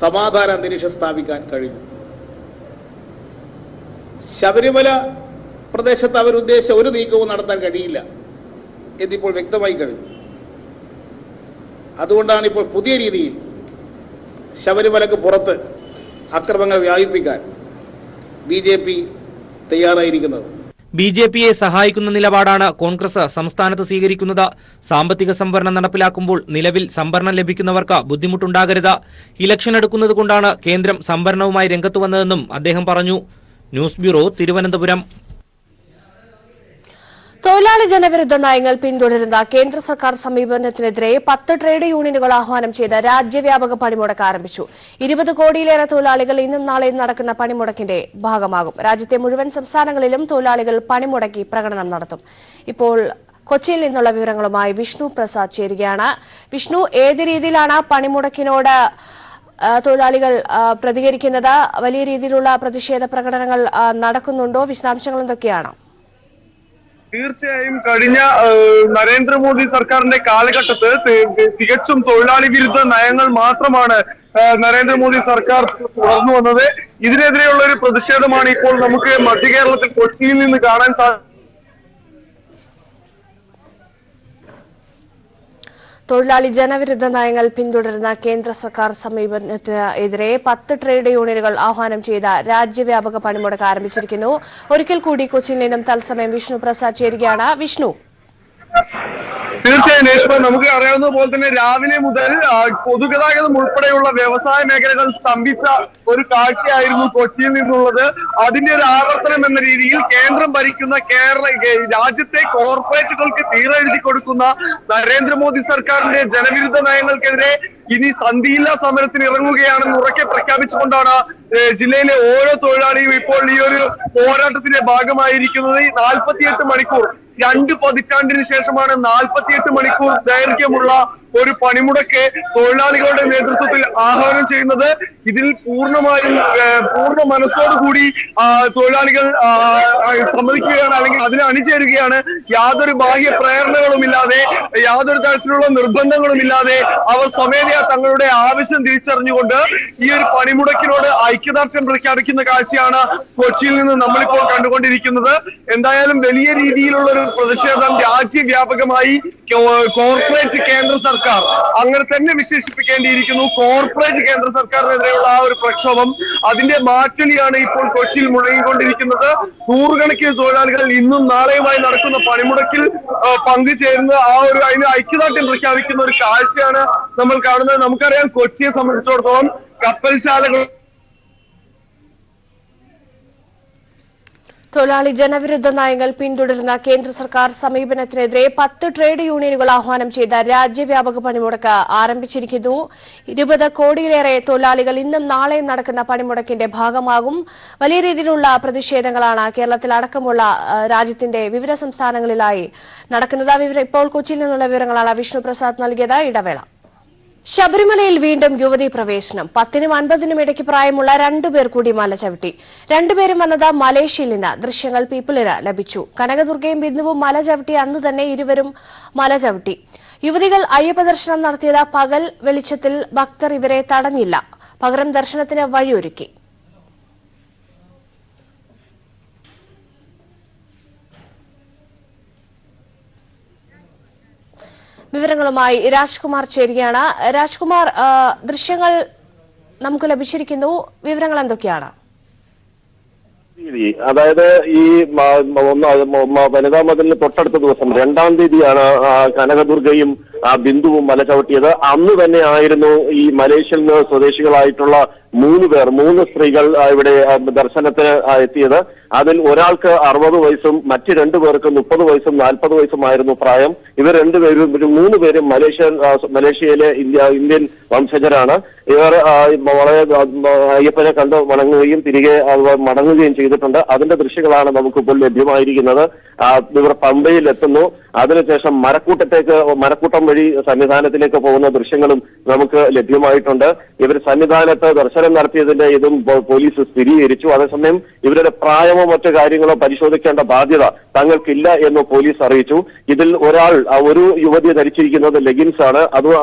സമാധാന അന്തരീക്ഷം സ്ഥാപിക്കാൻ കഴിയും. ശബരിമല പ്രദേശത്ത് അവരുദ്ദേശിച്ച ഒരു നീക്കവും നടത്താൻ കഴിയില്ല എന്നിപ്പോൾ വ്യക്തമായി കഴിഞ്ഞു. അതുകൊണ്ടാണ് ഇപ്പോൾ പുതിയ രീതിയിൽ ശബരിമലക്ക് പുറത്ത് അക്രമങ്ങൾ വ്യാപിപ്പിക്കാൻ BJP തയ്യാറായിരിക്കുന്നത്. BJPയെ സഹായിക്കുന്ന നിലപാടാണ് കോൺഗ്രസ് സംസ്ഥാനത്ത് സ്വീകരിക്കുന്നത്. സാമ്പത്തിക സംവരണം നടപ്പിലാക്കുമ്പോൾ നിലവിൽ സംവരണം ലഭിക്കുന്നവർക്ക് ബുദ്ധിമുട്ടുണ്ടാകരുത്. ഇലക്ഷൻ എടുക്കുന്നതുകൊണ്ടാണ് കേന്ദ്രം സംവരണവുമായി രംഗത്ത് വന്നതെന്നും അദ്ദേഹം പറഞ്ഞു. News bureau, Thiruvananthapuram. തൊഴിലാളി ജനവിരുദ്ധ നയങ്ങൾ പിന്തുടരുന്ന കേന്ദ്ര സർക്കാർ സമീപനത്തിനെതിരെ 10 ട്രേഡ് യൂണിയനുകൾ ആഹ്വാനം ചെയ്ത രാജ്യവ്യാപക പണിമുടക്ക് ആരംഭിച്ചു. 20 കോടിയിലേറെ തൊഴിലാളികൾ ഇന്നും നാളെയും നടക്കുന്ന പണിമുടക്കിന്റെ ഭാഗമാകും. രാജ്യത്തെ മുഴുവൻ സംസ്ഥാനങ്ങളിലും തൊഴിലാളികൾ പണിമുടക്കി പ്രകടനം നടത്തും. ഇപ്പോൾ കൊച്ചിയിൽ നിന്നുള്ള വിവരങ്ങളുമായി വിഷ്ണു പ്രസാദ് ചേരുകയാണ്. വിഷ്ണു, ഏത് രീതിയിലാണ് പണിമുടക്കിനോട് തൊഴിലാളികൾ പ്രതികരിക്കുന്നത്? വലിയ രീതിയിലുള്ള പ്രതിഷേധ പ്രകടനങ്ങൾ നടക്കുന്നുണ്ടോ? വിശദാംശങ്ങൾ എന്തൊക്കെയാണ്? തീർച്ചയായും കഴിഞ്ഞ നരേന്ദ്രമോദി സർക്കാരിന്റെ കാലഘട്ടത്ത് തികച്ചും തൊഴിലാളി വിരുദ്ധ നയങ്ങൾ മാത്രമാണ് നരേന്ദ്രമോദി സർക്കാർ തുടർന്നു വന്നത്. ഇതിനെതിരെയുള്ള ഒരു പ്രതിഷേധമാണ് ഇപ്പോൾ നമുക്ക് മധ്യ കേരളത്തിൽ കൊച്ചിയിൽ നിന്ന് കാണാൻ സാധിക്കും. തൊഴിലാളി ജനവിരുദ്ധ നയങ്ങൾ പിന്തുടരുന്ന കേന്ദ്ര സർക്കാർ സമീപനത്തിനെതിരെ 10 ട്രേഡ് യൂണിയനുകൾ ആഹ്വാനം ചെയ്ത രാജ്യവ്യാപക പണിമുടക്ക് ആരംഭിച്ചിരിക്കുന്നു. ഒരിക്കൽ കൂടി കൊച്ചിയിൽ നിന്നും തത്സമയം വിഷ്ണു പ്രസാദ് ചേരുകയാണ്. വിഷ്ണു, തീർച്ചയായും രേഷ്മ, നമുക്ക് അറിയാവുന്ന പോലെ തന്നെ രാവിലെ മുതൽ പൊതുഗതാഗതം ഉൾപ്പെടെയുള്ള വ്യവസായ മേഖലകൾ സ്തംഭിച്ച ഒരു കാഴ്ചയായിരുന്നു കൊച്ചിയിൽ നിന്നുള്ളത്. അതിന്റെ ഒരു ആവർത്തനം എന്ന രീതിയിൽ കേന്ദ്രം ഭരിക്കുന്ന രാജ്യത്തെ കോർപ്പറേറ്റുകൾക്ക് തീരെഴുതി കൊടുക്കുന്ന നരേന്ദ്രമോദി സർക്കാരിന്റെ ജനവിരുദ്ധ നയങ്ങൾക്കെതിരെ ഇനി സന്ധിയില്ലാ സമരത്തിന് ഇറങ്ങുകയാണെന്ന് ഉറക്കെ പ്രഖ്യാപിച്ചുകൊണ്ടാണ് ജില്ലയിലെ ഓരോ തൊഴിലാളിയും ഇപ്പോൾ ഈ ഒരു പോരാട്ടത്തിന്റെ ഭാഗമായിരിക്കുന്നത്. 48 മണിക്കൂർ 2 പതിറ്റാണ്ടിന് ശേഷമാണ് 48 മണിക്കൂർ ദൈർഘ്യമുള്ള ഒരു പണിമുടക്ക് തൊഴിലാളികളുടെ നേതൃത്വത്തിൽ ആഹ്വാനം ചെയ്യുന്നത്. ഇതിൽ പൂർണ്ണ മനസ്സോടുകൂടി തൊഴിലാളികൾ സമ്മതിക്കുകയാണ്, അല്ലെങ്കിൽ അതിനെ അണിചേരുകയാണ്. യാതൊരു ബാഹ്യ പ്രേരണകളുമില്ലാതെ, യാതൊരു തരത്തിലുള്ള നിർബന്ധങ്ങളുമില്ലാതെ അവർ സ്വമേധയാ തങ്ങളുടെ ആവശ്യം തിരിച്ചറിഞ്ഞുകൊണ്ട് ഈ ഒരു പണിമുടക്കിനോട് ഐക്യദാർഢ്യം പ്രഖ്യാപിക്കുന്ന കാഴ്ചയാണ് കൊച്ചിയിൽ നിന്ന് നമ്മളിപ്പോൾ കണ്ടുകൊണ്ടിരിക്കുന്നത്. എന്തായാലും വലിയ രീതിയിലുള്ള ഒരു പ്രതിഷേധം രാജ്യവ്യാപകമായി കോർപ്പറേറ്റ് കേന്ദ്ര സർക്കാർ അങ്ങനെ തന്നെ വിശേഷിപ്പിക്കേണ്ടിയിരിക്കുന്നു. കോർപ്പറേറ്റ് കേന്ദ്ര സർക്കാരിനെതിരെയുള്ള ആ ഒരു പ്രക്ഷോഭം, അതിന്റെ മാറ്റൊലിയാണ് ഇപ്പോൾ കൊച്ചിയിൽ മുഴങ്ങിക്കൊണ്ടിരിക്കുന്നത്. നൂറുകണക്കിന് തൊഴിലാളികൾ ഇന്നും നാളെയുമായി നടക്കുന്ന പണിമുടക്കിൽ പങ്കുചേരുന്ന അതിന് ഐക്യദാർഢ്യം പ്രഖ്യാപിക്കുന്ന ഒരു കാഴ്ചയാണ് നമ്മൾ കാണുന്നത്. നമുക്കറിയാം, കൊച്ചിയെ സംബന്ധിച്ചിടത്തോളം കപ്പൽശാലകൾ തൊഴിലാളി ജനവിരുദ്ധ നയങ്ങൾ പിന്തുടരുന്ന കേന്ദ്ര സർക്കാർ സമീപനത്തിനെതിരെ 10 ട്രേഡ് യൂണിയനുകൾ ആഹ്വാനം ചെയ്ത രാജ്യവ്യാപക പണിമുടക്ക് ആരംഭിച്ചിരിക്കുന്നു. 20 കോടിയിലേറെ തൊഴിലാളികൾ ഇന്നും നാളെയും നടക്കുന്ന പണിമുടക്കിന്റെ ഭാഗമാകും. വലിയ രീതിയിലുള്ള പ്രതിഷേധങ്ങളാണ് കേരളത്തിലടക്കമുള്ള രാജ്യത്തിന്റെ വിവിധ സംസ്ഥാനങ്ങളിലായി നടക്കുന്നത്. ഇപ്പോൾ കൊച്ചിയിൽ നിന്നുള്ള വിവരങ്ങളാണ് വിഷ്ണു പ്രസാദ് നൽകിയത്. ഇടവേള. ശബരിമലയിൽ വീണ്ടും യുവതീ പ്രവേശനം. 10നും 50നും ഇടയ്ക്ക് പ്രായമുള്ള 2 പേർ കൂടി മല ചവിട്ടി. 2 പേരും വന്നത് മലേഷ്യയിൽ നിന്ന്. ദൃശ്യങ്ങൾ പീപ്പിളിന് ലഭിച്ചു. കനകദുർഗയും ബിന്ദുവും മല ചവിട്ടി അന്ന് തന്നെ ഇരുവരും മല ചവിട്ടി. യുവതികൾ അയ്യപ്പ ദർശനം നടത്തിയത് പകൽ വെളിച്ചത്തിൽ ഭക്തർ ഇവരെ തടഞ്ഞില്ല. പകരം ദർശനത്തിന് വഴിയൊരുക്കി. വിവരങ്ങളുമായി രാജ്കുമാർ ചേരുകയാണ്. രാജ്കുമാർ, ദൃശ്യങ്ങൾ നമുക്ക് ലഭിച്ചിരിക്കുന്നു. വിവരങ്ങൾ എന്തൊക്കെയാണ്? അതായത് ഈ വനിതാ മതിലിന് തൊട്ടടുത്ത ദിവസം 2-ാം തീയതിയാണ് കനകദുർഗയും ബിന്ദുവും മല ചവിട്ടിയത്. അന്ന് തന്നെ ആയിരുന്നു ഈ മലേഷ്യയിൽ നിന്ന് സ്വദേശികളായിട്ടുള്ള 3 സ്ത്രീകൾ ഇവിടെ ദർശനത്തിന് എത്തിയത്. അതിൽ ഒരാൾക്ക് 60 വയസ്സും മറ്റ് 2 പേർക്ക് 30 വയസ്സും 40 വയസ്സുമായിരുന്നു പ്രായം. ഇവർ 3 പേരും മലേഷ്യയിലെ ഇന്ത്യൻ വംശജരാണ്. ഇവർ വളരെ അയ്യപ്പനെ കണ്ട് വണങ്ങുകയും തിരികെ മടങ്ങുകയും ചെയ്തിട്ടുണ്ട്. അതിന്റെ ദൃശ്യങ്ങളാണ് നമുക്കിപ്പോൾ ലഭ്യമായിരിക്കുന്നത്. ഇവർ പമ്പയിൽ എത്തുന്നു. അതിനുശേഷം മരക്കൂട്ടം വഴി സന്നിധാനത്തിലേക്ക് പോകുന്ന ദൃശ്യങ്ങളും നമുക്ക് ലഭ്യമായിട്ടുണ്ട്. ഇവർ സന്നിധാനത്ത് ദർശനം നടത്തിയതിന്റെ ഇതും പോലീസ് സ്ഥിരീകരിച്ചു. അതേസമയം ഇവരുടെ പ്രായമോ മറ്റു കാര്യങ്ങളോ പരിശോധിക്കേണ്ട ബാധ്യത തങ്ങൾക്കില്ല എന്ന് പോലീസ് അറിയിച്ചു. ഇതിൽ ഒരു യുവതി ധരിച്ചിരിക്കുന്നത് ലെഗിൻസ് ആണ്.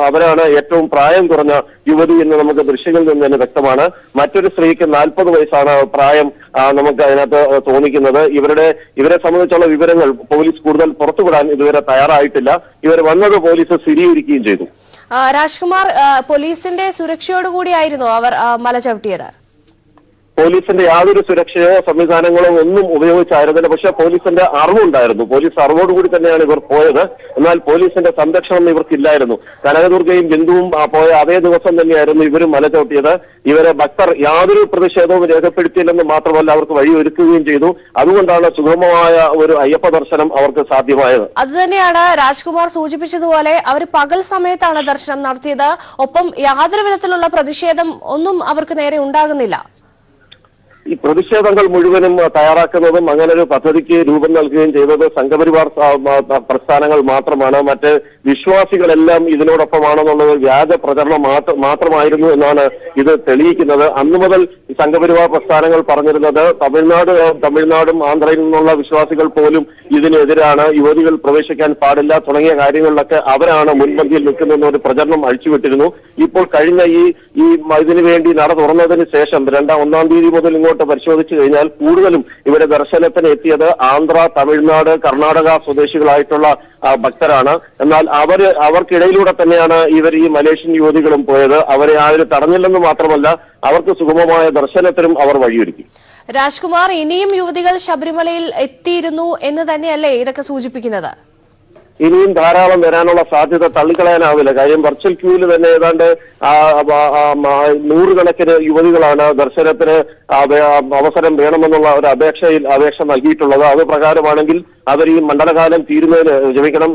അവരാണ് ഏറ്റവും പ്രായം കുറഞ്ഞ യുവതി എന്ന് നമുക്ക് ദൃശ്യങ്ങളിൽ നിന്ന് തന്നെ വ്യക്തമാണ്. മറ്റൊരു സ്ത്രീക്ക് 40 വയസ്സാണ് പ്രായം നമുക്ക് അതിനകത്ത് തോന്നിക്കുന്നത്. ഇവരെ സംബന്ധിച്ചുള്ള വിവരങ്ങൾ പോലീസ് കൂടുതൽ പുറത്തുവിടാൻ ഇതുവരെ തയ്യാറായിട്ടില്ല. ഇവർ വന്നത് പോലീസ് സ്ഥിരീകരിക്കുകയും ചെയ്തു. രാജ്കുമാർ, പോലീസിന്റെ സുരക്ഷയോടുകൂടിയായിരുന്നു അവർ മല ചവിട്ടിയത്? പോലീസിന്റെ യാതൊരു സുരക്ഷയോ സംവിധാനങ്ങളോ ഒന്നും ഉപയോഗിച്ചായിരുന്നില്ല. പക്ഷെ പോലീസിന്റെ അറിവുണ്ടായിരുന്നു. പോലീസ് അറിവോടുകൂടി തന്നെയാണ് ഇവർ പോയത്. എന്നാൽ പോലീസിന്റെ സംരക്ഷണം ഇവർക്കില്ലായിരുന്നു. കനകദുർഗയും ബിന്ദുവും പോയ അതേ ദിവസം തന്നെയായിരുന്നു ഇവരും മല ചവിട്ടിയത്. ഇവരെ ഭക്തർ യാതൊരു പ്രതിഷേധവും രേഖപ്പെടുത്തിയില്ലെന്ന് മാത്രമല്ല അവർക്ക് വഴിയൊരുക്കുകയും ചെയ്തു. അതുകൊണ്ടാണ് സുഗമമായ ഒരു അയ്യപ്പ ദർശനം അവർക്ക് സാധ്യമായത്. അതുതന്നെയാണ് രാജ്കുമാർ സൂചിപ്പിച്ചതുപോലെ അവർ പകൽ സമയത്താണ് ദർശനം നടത്തിയത്. ഒപ്പം യാതൊരു വിധത്തിലുള്ള പ്രതിഷേധം ഒന്നും അവർക്ക് നേരെ ഉണ്ടാകുന്നില്ല. ഈ പ്രതിഷേധങ്ങൾ മുഴുവനും തയ്യാറാക്കുന്നതും അങ്ങനെ ഒരു പദ്ധതിക്ക് രൂപം നൽകുകയും ചെയ്തത് സംഘപരിവാർ പ്രസ്ഥാനങ്ങൾ മാത്രമാണ്. മറ്റ് വിശ്വാസികളെല്ലാം ഇതിനോടൊപ്പമാണെന്നുള്ള വ്യാജ പ്രചരണം മാത്രമായിരുന്നു എന്നാണ് ഇത് തെളിയിക്കുന്നത്. അന്നു മുതൽ ഈ സംഘപരിവാർ പ്രസ്ഥാനങ്ങൾ പറഞ്ഞിരുന്നത് തമിഴ്നാടും ആന്ധ്രയിൽ നിന്നുള്ള വിശ്വാസികൾ പോലും ഇതിനെതിരാണ്, യുവതികൾ പ്രവേശിക്കാൻ പാടില്ല തുടങ്ങിയ കാര്യങ്ങളിലൊക്കെ അവരാണ് മുൻപന്തിയിൽ നിൽക്കുന്ന ഒരു പ്രചരണം അഴിച്ചുവിട്ടിരുന്നു. ഇപ്പോൾ കഴിഞ്ഞ ഇതിനു വേണ്ടി നട തുറന്നതിന് ശേഷം 1 തീയതി മുതൽ ഇങ്ങോട്ട് പരിശോധിച്ചു കഴിഞ്ഞാൽ കൂടുതലും ഇവിടെ ദർശനത്തിന് എത്തിയത് ആന്ധ്ര, തമിഴ്നാട്, കർണാടക സ്വദേശികളായിട്ടുള്ള ഭക്തരാണ്. എന്നാൽ അവർക്കിടയിലൂടെ തന്നെയാണ് ഇവർ ഈ മലേഷ്യൻ യുവതികളും പോയത്. അവരെ ആരും തടഞ്ഞില്ലെന്ന് മാത്രമല്ല അവർക്ക് സുഗമമായ ദർശനത്തിനും അവർ വഴിയൊരുക്കി. രാജ്കുമാർ, ഇനിയും യുവതികൾ ശബരിമലയിൽ എത്തിയിരുന്നു എന്ന് തന്നെയല്ലേ ഇതൊക്കെ സൂചിപ്പിക്കുന്നത്? ഇനിയും ധാരാളം വരാനുള്ള സാധ്യത തള്ളിക്കളയാനാവില്ല. കാര്യം വെർച്വൽ ക്യൂവിൽ തന്നെ ഏതാണ്ട് 100 കണക്കിന് യുവതികളാണ് ദർശനത്തിന് അവസരം വേണമെന്നുള്ള ഒരു അപേക്ഷ നൽകിയിട്ടുള്ളത്. അത് പ്രകാരമാണെങ്കിൽ അവർ ഈ മണ്ഡലകാലം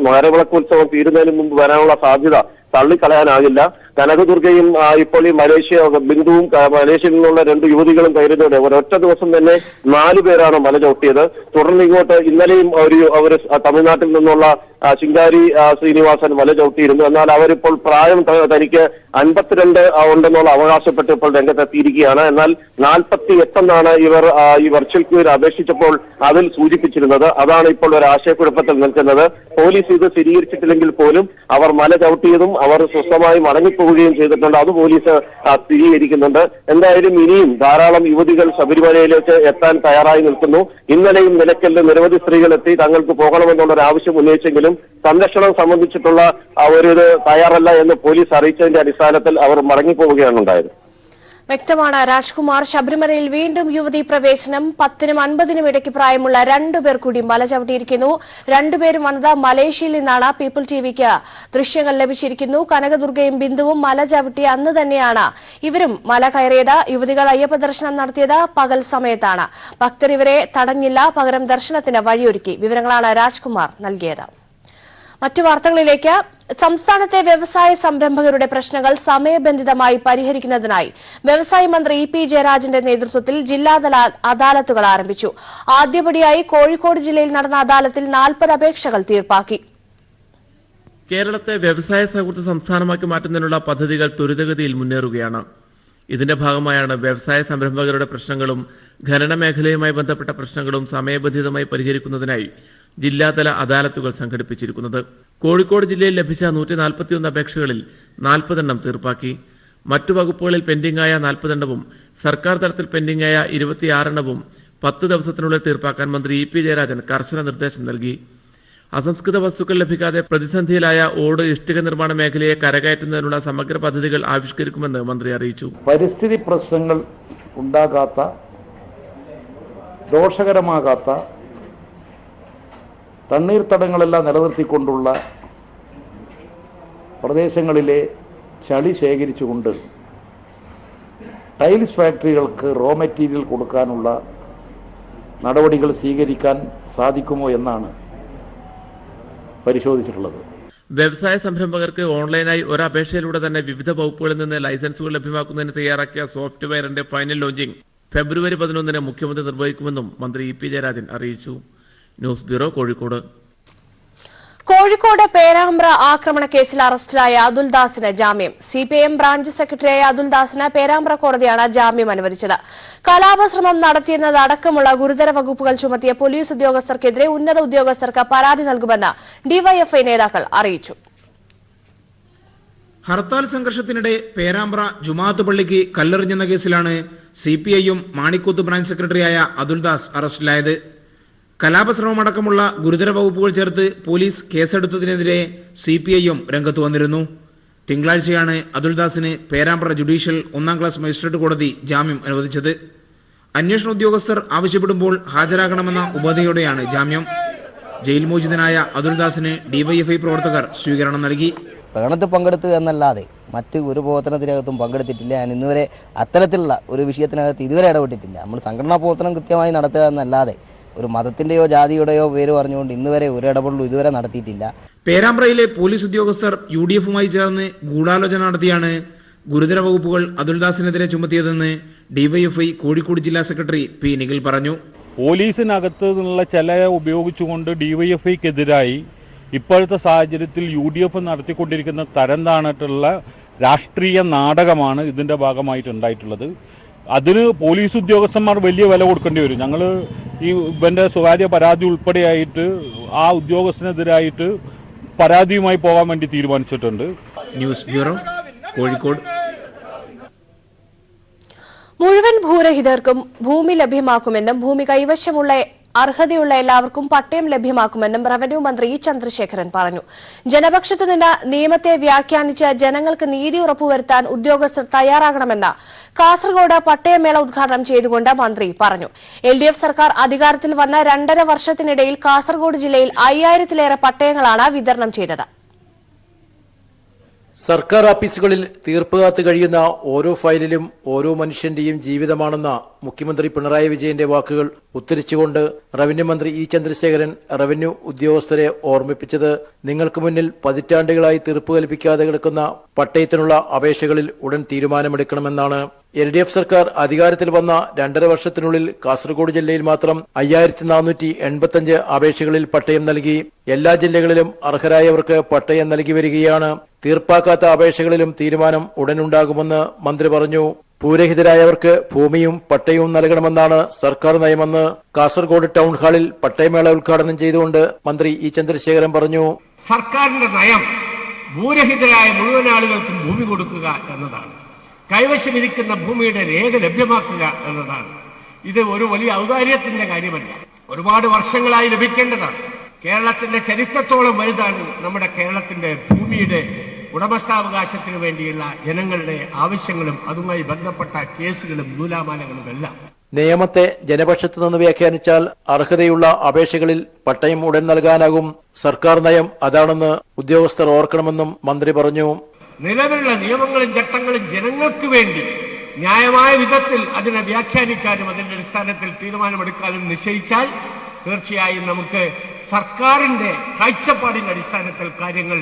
മകരവിളക്കോത്സവം തീരുന്നതിന് മുമ്പ് വരാനുള്ള സാധ്യത തള്ളിക്കളയാനാകില്ല. കനകദുർഗയും ഇപ്പോൾ ഈ ബിന്ദുവും മലേഷ്യയിൽ നിന്നുള്ള 2 യുവതികളും കയറുന്നതോടെ ഒരൊറ്റ ദിവസം തന്നെ 4 പേരാണ് മല ചവിട്ടിയത്. തുടർന്ന് ഇങ്ങോട്ട് ഇന്നലെയും അവർ തമിഴ്നാട്ടിൽ നിന്നുള്ള ശിങ്കാരി ശ്രീനിവാസൻ മല ചവിട്ടിയിരുന്നു. എന്നാൽ അവരിപ്പോൾ പ്രായം തനിക്ക് 52 ഉണ്ടെന്നുള്ള അവകാശപ്പെട്ട് ഇപ്പോൾ രംഗത്തെത്തിയിരിക്കുകയാണ്. എന്നാൽ 48 എന്നാണ് ഇവർ ഈ വെർച്വൽ ക്യൂവിൽ അപേക്ഷിച്ചപ്പോൾ അതിൽ സൂചിപ്പിച്ചിരുന്നത്. അതാണ് ഇപ്പോൾ ഒരു ആശയക്കുഴപ്പത്തിൽ നിൽക്കുന്നത്. പോലീസ് ഇത് സ്ഥിരീകരിച്ചിട്ടില്ലെങ്കിൽ പോലും അവർ മല ചവിട്ടിയതും അവർ സ്വസ്ഥമായി മടങ്ങിപ്പോവുകയും ചെയ്തിട്ടുണ്ട്. അത് പോലീസ് സ്ഥിരീകരിക്കുന്നുണ്ട്. എന്തായാലും ഇനിയും ധാരാളം യുവതികൾ ശബരിമലയിലേക്ക് എത്താൻ തയ്യാറായി നിൽക്കുന്നു. ഇന്നലെയും നിലയ്ക്കലിൽ നിരവധി സ്ത്രീകൾ എത്തി തങ്ങൾക്ക് പോകണമെന്നുള്ള ഒരു ആവശ്യം ഉന്നയിച്ചെങ്കിലും സംരക്ഷണം സംബന്ധിച്ചിട്ടുള്ള ഒരു തയ്യാറല്ല എന്ന് പോലീസ് അറിയിച്ചതിന്റെ അടിസ്ഥാനത്തിൽ അവർ മടങ്ങിപ്പോവുകയാണ് ഉണ്ടായത്. വ്യക്തമാണ് രാജ്കുമാർ. ശബരിമലയിൽ വീണ്ടും യുവതി പ്രവേശനം. 10-നും 50-നും ഇടയ്ക്ക് പ്രായമുള്ള 2 പേർ കൂടി മല ചവിട്ടിയിരിക്കുന്നു. 2 പേരും വന്നത് മലേഷ്യയിൽ നിന്നാണ്. പീപ്പിൾ ടിവിക്ക് ദൃശ്യങ്ങൾ ലഭിച്ചിരിക്കുന്നു. കനകദുർഗയും ബിന്ദുവും മല ചവിട്ടിയ അന്ന് തന്നെയാണ് ഇവരും മല കയറിയത്. യുവതികൾ അയ്യപ്പ ദർശനം നടത്തിയത് പകൽ സമയത്താണ്. ഭക്തർ ഇവരെ തടഞ്ഞില്ല, പകരം ദർശനത്തിന് വഴിയൊരുക്കി. വിവരങ്ങളാണ് രാജ്കുമാർ നൽകിയത്. മറ്റു വാർത്തകളിലേക്ക്. സംസ്ഥാനത്തെ വ്യവസായ സംരംഭകരുടെ പ്രശ്നങ്ങൾ സമയബന്ധിതമായി പരിഹരിക്കുന്നതിനായി വ്യവസായ മന്ത്രി ഇ പി ജയരാജന്റെ നേതൃത്വത്തിൽ ജില്ലാതല അദാലത്തുകൾ ആരംഭിച്ചു. ആദ്യപടിയായി കോഴിക്കോട് ജില്ലയിൽ നടന്ന അദാലത്തിൽ 40 അപേക്ഷകൾ തീർപ്പാക്കി. കേരളത്തെ വ്യവസായ സൗഹൃദ സംസ്ഥാനമാക്കി മാറ്റുന്നതിനുള്ള പദ്ധതികൾ ത്വരിതഗതിയിൽ മുന്നേറുകയാണ്. ഇതിന്റെ ഭാഗമായാണ് വ്യവസായ സംരംഭകരുടെ പ്രശ്നങ്ങളും ഖനന മേഖലയുമായി ബന്ധപ്പെട്ട പ്രശ്നങ്ങളും സമയബന്ധിതമായി പരിഹരിക്കുന്നതിനായി ജില്ലാതല അദാലത്തുകൾ സംഘടിപ്പിച്ചിരിക്കുന്നത്. കോഴിക്കോട് ജില്ലയിൽ ലഭിച്ച 141 അപേക്ഷകളിൽ 40 എണ്ണം തീർപ്പാക്കി. മറ്റു വകുപ്പുകളിൽ പെൻഡിംഗായ 40 എണ്ണവും സർക്കാർ തലത്തിൽ പെൻഡിംഗായ 26 എണ്ണവും 10 ദിവസത്തിനുള്ളിൽ തീർപ്പാക്കാൻ മന്ത്രി ഇ പി ജയരാജൻ കർശന നിർദ്ദേശം നൽകി. അസംസ്കൃത വസ്തുക്കൾ ലഭിക്കാതെ പ്രതിസന്ധിയിലായ ഓട്, ഇഷ്ടിക നിർമ്മാണ മേഖലയെ കരകയറ്റുന്നതിനുള്ള സമഗ്ര പദ്ധതികൾ ആവിഷ്കരിക്കുമെന്ന് മന്ത്രി അറിയിച്ചു. പരിസ്ഥിതി പ്രശ്നങ്ങൾ ഉണ്ടാകാത്ത, ദോഷകരമാകാത്ത തണ്ണീർത്തടങ്ങളെല്ലാം നിലനിർത്തിക്കൊണ്ടുള്ള പ്രദേശങ്ങളിലെ ചളി ശേഖരിച്ചുകൊണ്ട് ടൈൽസ് ഫാക്ടറികൾക്ക് റോ മെറ്റീരിയൽ കൊടുക്കാനുള്ള നടപടികൾ സ്വീകരിക്കാൻ സാധിക്കുമോ എന്നാണ് പരിശോധിച്ചിട്ടുള്ളത്. വ്യവസായ സംരംഭകർക്ക് ഓൺലൈനായി ഒരു അപേക്ഷയിലൂടെ തന്നെ വിവിധ വകുപ്പുകളിൽ നിന്ന് ലൈസൻസുകൾ ലഭ്യമാക്കുന്നതിന് തയ്യാറാക്കിയ സോഫ്റ്റ്വെയറിന്റെ ഫൈനൽ ലോഞ്ചിംഗ് ഫെബ്രുവരി 11 മുഖ്യമന്ത്രി നിർവഹിക്കുമെന്നും മന്ത്രി ഇ പി ജയരാജൻ അറിയിച്ചു. News bureau, Kozhikode. കോഴിക്കോട് പേരാമ്പ്ര ആക്രമണ കേസിൽ അറസ്റ്റിലായ അതുൽദാസിന് ജാമ്യം. സിപിഐഎം ബ്രാഞ്ച് സെക്രട്ടറിയായ അതുൽദാസിന് പേരാമ്പ്ര കോടതിയാണ് ജാമ്യം അനുവദിച്ചത്. കലാപശ്രമം നടത്തിയെന്നതടക്കമുള്ള ഗുരുതര വകുപ്പുകൾ ചുമത്തിയ പോലീസ് ഉദ്യോഗസ്ഥർക്കെതിരെ ഉന്നത ഉദ്യോഗസ്ഥർക്ക് പരാതി നൽകുമെന്ന് ഡിവൈഎഫ്ഐ നേതാക്കൾ അറിയിച്ചു. ഹർത്താൽ സംഘർഷത്തിനിടെ പേരാമ്പ്ര ജുമാഅത്ത് പള്ളിക്ക് കല്ലെറിഞ്ഞെന്ന കേസിലാണ് സിപിഐഎം മാണിക്കോത്ത് ബ്രാഞ്ച് സെക്രട്ടറിയായ അതുൽദാസ് അറസ്റ്റിലായത്. കലാപശ്രമമടക്കമുള്ള ഗുരുതര വകുപ്പുകൾ ചേർത്ത് പോലീസ് കേസെടുത്തതിനെതിരെ സിപിഐഎം രംഗത്ത് വന്നിരുന്നു. തിങ്കളാഴ്ചയാണ് അതുൽദാസിന് പേരാമ്പ്ര ജുഡീഷ്യൽ 1ാം ക്ലാസ് മജിസ്ട്രേറ്റ് കോടതി ജാമ്യം അനുവദിച്ചത്. അന്വേഷണ ഉദ്യോഗസ്ഥർ ആവശ്യപ്പെടുമ്പോൾ ഹാജരാകണമെന്ന ഉപാധിയോടെയാണ് ജാമ്യം. ജയിൽ മോചിതനായ അതുൽദാസിന് ഡിവൈഎഫ്ഐ പ്രവർത്തകർ സ്വീകരണം നൽകി. പ്രകടനത്തിൽ പങ്കെടുത്തുക എന്നല്ലാതെ മറ്റ് ഒരു പ്രവർത്തനത്തിനകത്തും പങ്കെടുത്തിട്ടില്ല. ഞാൻ ഇന്നുവരെ അത്തരത്തിലുള്ള ഒരു വിഷയത്തിനകത്ത് ഇതുവരെ ഇടപെട്ടിട്ടില്ല. നമ്മൾ സംഘടനാ പ്രവർത്തനം കൃത്യമായി നടത്തുക എന്നല്ലാതെ ഒരു മതത്തിന്റെയോ ജാതിയുടെയോ പേര് പറഞ്ഞുകൊണ്ട് ഇന്നുവരെ ഒരു ഇടപെടലും ഇതുവരെ നടത്തിയിട്ടില്ല. പേരാമ്പ്രയിലെ പോലീസ് ഉദ്യോഗസ്ഥർ UDF-മായി ചേർന്ന് ഗൂഢാലോചന നടത്തിയാണ് ഗുരുതര വകുപ്പുകൾ അതുൽദാസിനെതിരെ ചുമത്തിയതെന്ന് ഡിവൈഎഫ്ഐ കോഴിക്കോട് ജില്ലാ സെക്രട്ടറി പി നിഖിൽ പറഞ്ഞു. പോലീസിനകത്ത് നിന്നുള്ള ചില ഉപയോഗിച്ചുകൊണ്ട് ഡിവൈഎഫ്ഐക്കെതിരായി ഇപ്പോഴത്തെ സാഹചര്യത്തിൽ UDF നടത്തിക്കൊണ്ടിരിക്കുന്ന തരം താണിട്ടുള്ള രാഷ്ട്രീയ നാടകമാണ് ഇതിൻ്റെ ഭാഗമായിട്ടുണ്ടായിട്ടുള്ളത്. അതിന് പോലീസ് ഉദ്യോഗസ്ഥന്മാർ വലിയ വില കൊടുക്കേണ്ടി വരും. ഞങ്ങൾ ഈ ഇവൻ്റെ സ്വകാര്യ പരാതി ഉൾപ്പെടെയായിട്ട് ആ ഉദ്യോഗസ്ഥനെതിരായിട്ട് പരാതിയുമായി പോകാൻ വേണ്ടി തീരുമാനിച്ചിട്ടുണ്ട്. News bureau, Kozhikode. മുഴുവൻ ഭൂരഹിതർക്കും ഭൂമി ലഭ്യമാക്കുമെന്നും ഭൂമി കൈവശമുള്ള അർഹതയുള്ള എല്ലാവർക്കും പട്ടയം ലഭ്യമാക്കുമെന്നും റവന്യൂ മന്ത്രി ഇ ചന്ദ്രശേഖരൻ പറഞ്ഞു. ജനപക്ഷത്തു നിന്ന് നിയമത്തെ വ്യാഖ്യാനിച്ച് ജനങ്ങൾക്ക് നീതി ഉറപ്പുവരുത്താൻ ഉദ്യോഗസ്ഥർ തയ്യാറാകണമെന്ന് കാസർഗോഡ് പട്ടയമേള ഉദ്ഘാടനം ചെയ്തുകൊണ്ട് മന്ത്രി പറഞ്ഞു. LDF സർക്കാർ അധികാരത്തിൽ വന്ന 2.5 വർഷത്തിനിടയിൽ കാസർഗോഡ് ജില്ലയിൽ 5000-ലേറെ പട്ടയങ്ങളാണ് വിതരണം ചെയ്തത്. സർക്കാർ ഓഫീസുകളിൽ തീർപ്പ് കാത്തു കഴിയുന്ന ഓരോ ഫയലിലും ഓരോ മനുഷ്യന്റെയും ജീവിതമാണെന്ന മുഖ്യമന്ത്രി പിണറായി വിജയന്റെ വാക്കുകൾ ഉദ്ധരിച്ചുകൊണ്ട് റവന്യൂ മന്ത്രി ഇ ചന്ദ്രശേഖരൻ റവന്യൂ ഉദ്യോഗസ്ഥരെ ഓർമ്മിപ്പിച്ചത് നിങ്ങൾക്ക് മുന്നിൽ പതിറ്റാണ്ടുകളായി തീർപ്പ് കൽപ്പിക്കാതെ കിടക്കുന്ന പട്ടയത്തിനുള്ള അപേക്ഷകളിൽ ഉടൻ തീരുമാനമെടുക്കണമെന്നാണ്. LDF സർക്കാർ അധികാരത്തിൽ വന്ന 2.5 വർഷത്തിനുള്ളിൽ കാസർഗോഡ് ജില്ലയിൽ മാത്രം 5485 അപേക്ഷകളിൽ പട്ടയം നൽകി. എല്ലാ ജില്ലകളിലും അർഹരായവർക്ക് പട്ടയം നൽകി വരികയാണ്. തീർപ്പാക്കാത്ത അപേക്ഷകളിലും തീരുമാനം ഉടനുണ്ടാകുമെന്ന് മന്ത്രി പറഞ്ഞു. ഭൂരഹിതരായവർക്ക് ഭൂമിയും പട്ടയവും നൽകണമെന്നാണ് സർക്കാർ നയമെന്ന് കാസർഗോഡ് ടൗൺ ഹാളിൽ പട്ടയമേള ഉദ്ഘാടനം ചെയ്തുകൊണ്ട് മന്ത്രി ഇ ചന്ദ്രശേഖരൻ പറഞ്ഞു. സർക്കാരിന്റെ നയം ഭൂരഹിതരായ മുഴുവൻ ആളുകൾക്കും ഭൂമി കൊടുക്കുക എന്നതാണ്. കൈവശമിരിക്കുന്ന ഭൂമിയുടെ രേഖ ലഭ്യമാക്കുക എന്നതാണ്. ഇത് ഒരു വലിയ ഔദാര്യത്തിന്റെ കാര്യമല്ല, ഒരുപാട് വർഷങ്ങളായി ലഭിക്കേണ്ടതാണ്. കേരളത്തിന്റെ ചരിത്രത്തോളം വലുതാണ് നമ്മുടെ കേരളത്തിന്റെ ഭൂമിയുടെ ഉടമസ്ഥാവകാശത്തിന് വേണ്ടിയുള്ള ജനങ്ങളുടെ ആവശ്യങ്ങളും അതുമായി ബന്ധപ്പെട്ട കേസുകളും നൂലാമാലകളും എല്ലാം. നിയമത്തെ ജനപക്ഷത്തു നിന്ന് വ്യാഖ്യാനിച്ചാൽ അർഹതയുള്ള അപേക്ഷകളിൽ പട്ടയം ഉടൻ നൽകാനാകും. സർക്കാർ നയം അതാണെന്ന് ഉദ്യോഗസ്ഥർ ഓർക്കണമെന്നും മന്ത്രി പറഞ്ഞു. നിലവിലുള്ള നിയമങ്ങളും ചട്ടങ്ങളും ജനങ്ങൾക്ക് വേണ്ടി ന്യായമായ വിധത്തിൽ അതിനെ വ്യാഖ്യാനിക്കാനും അതിന്റെ അടിസ്ഥാനത്തിൽ തീരുമാനമെടുക്കാനും നിശ്ചയിച്ചാൽ തീർച്ചയായും നമുക്ക് സർക്കാരിന്റെ കാഴ്ചപ്പാടിന്റെ അടിസ്ഥാനത്തിൽ കാര്യങ്ങൾ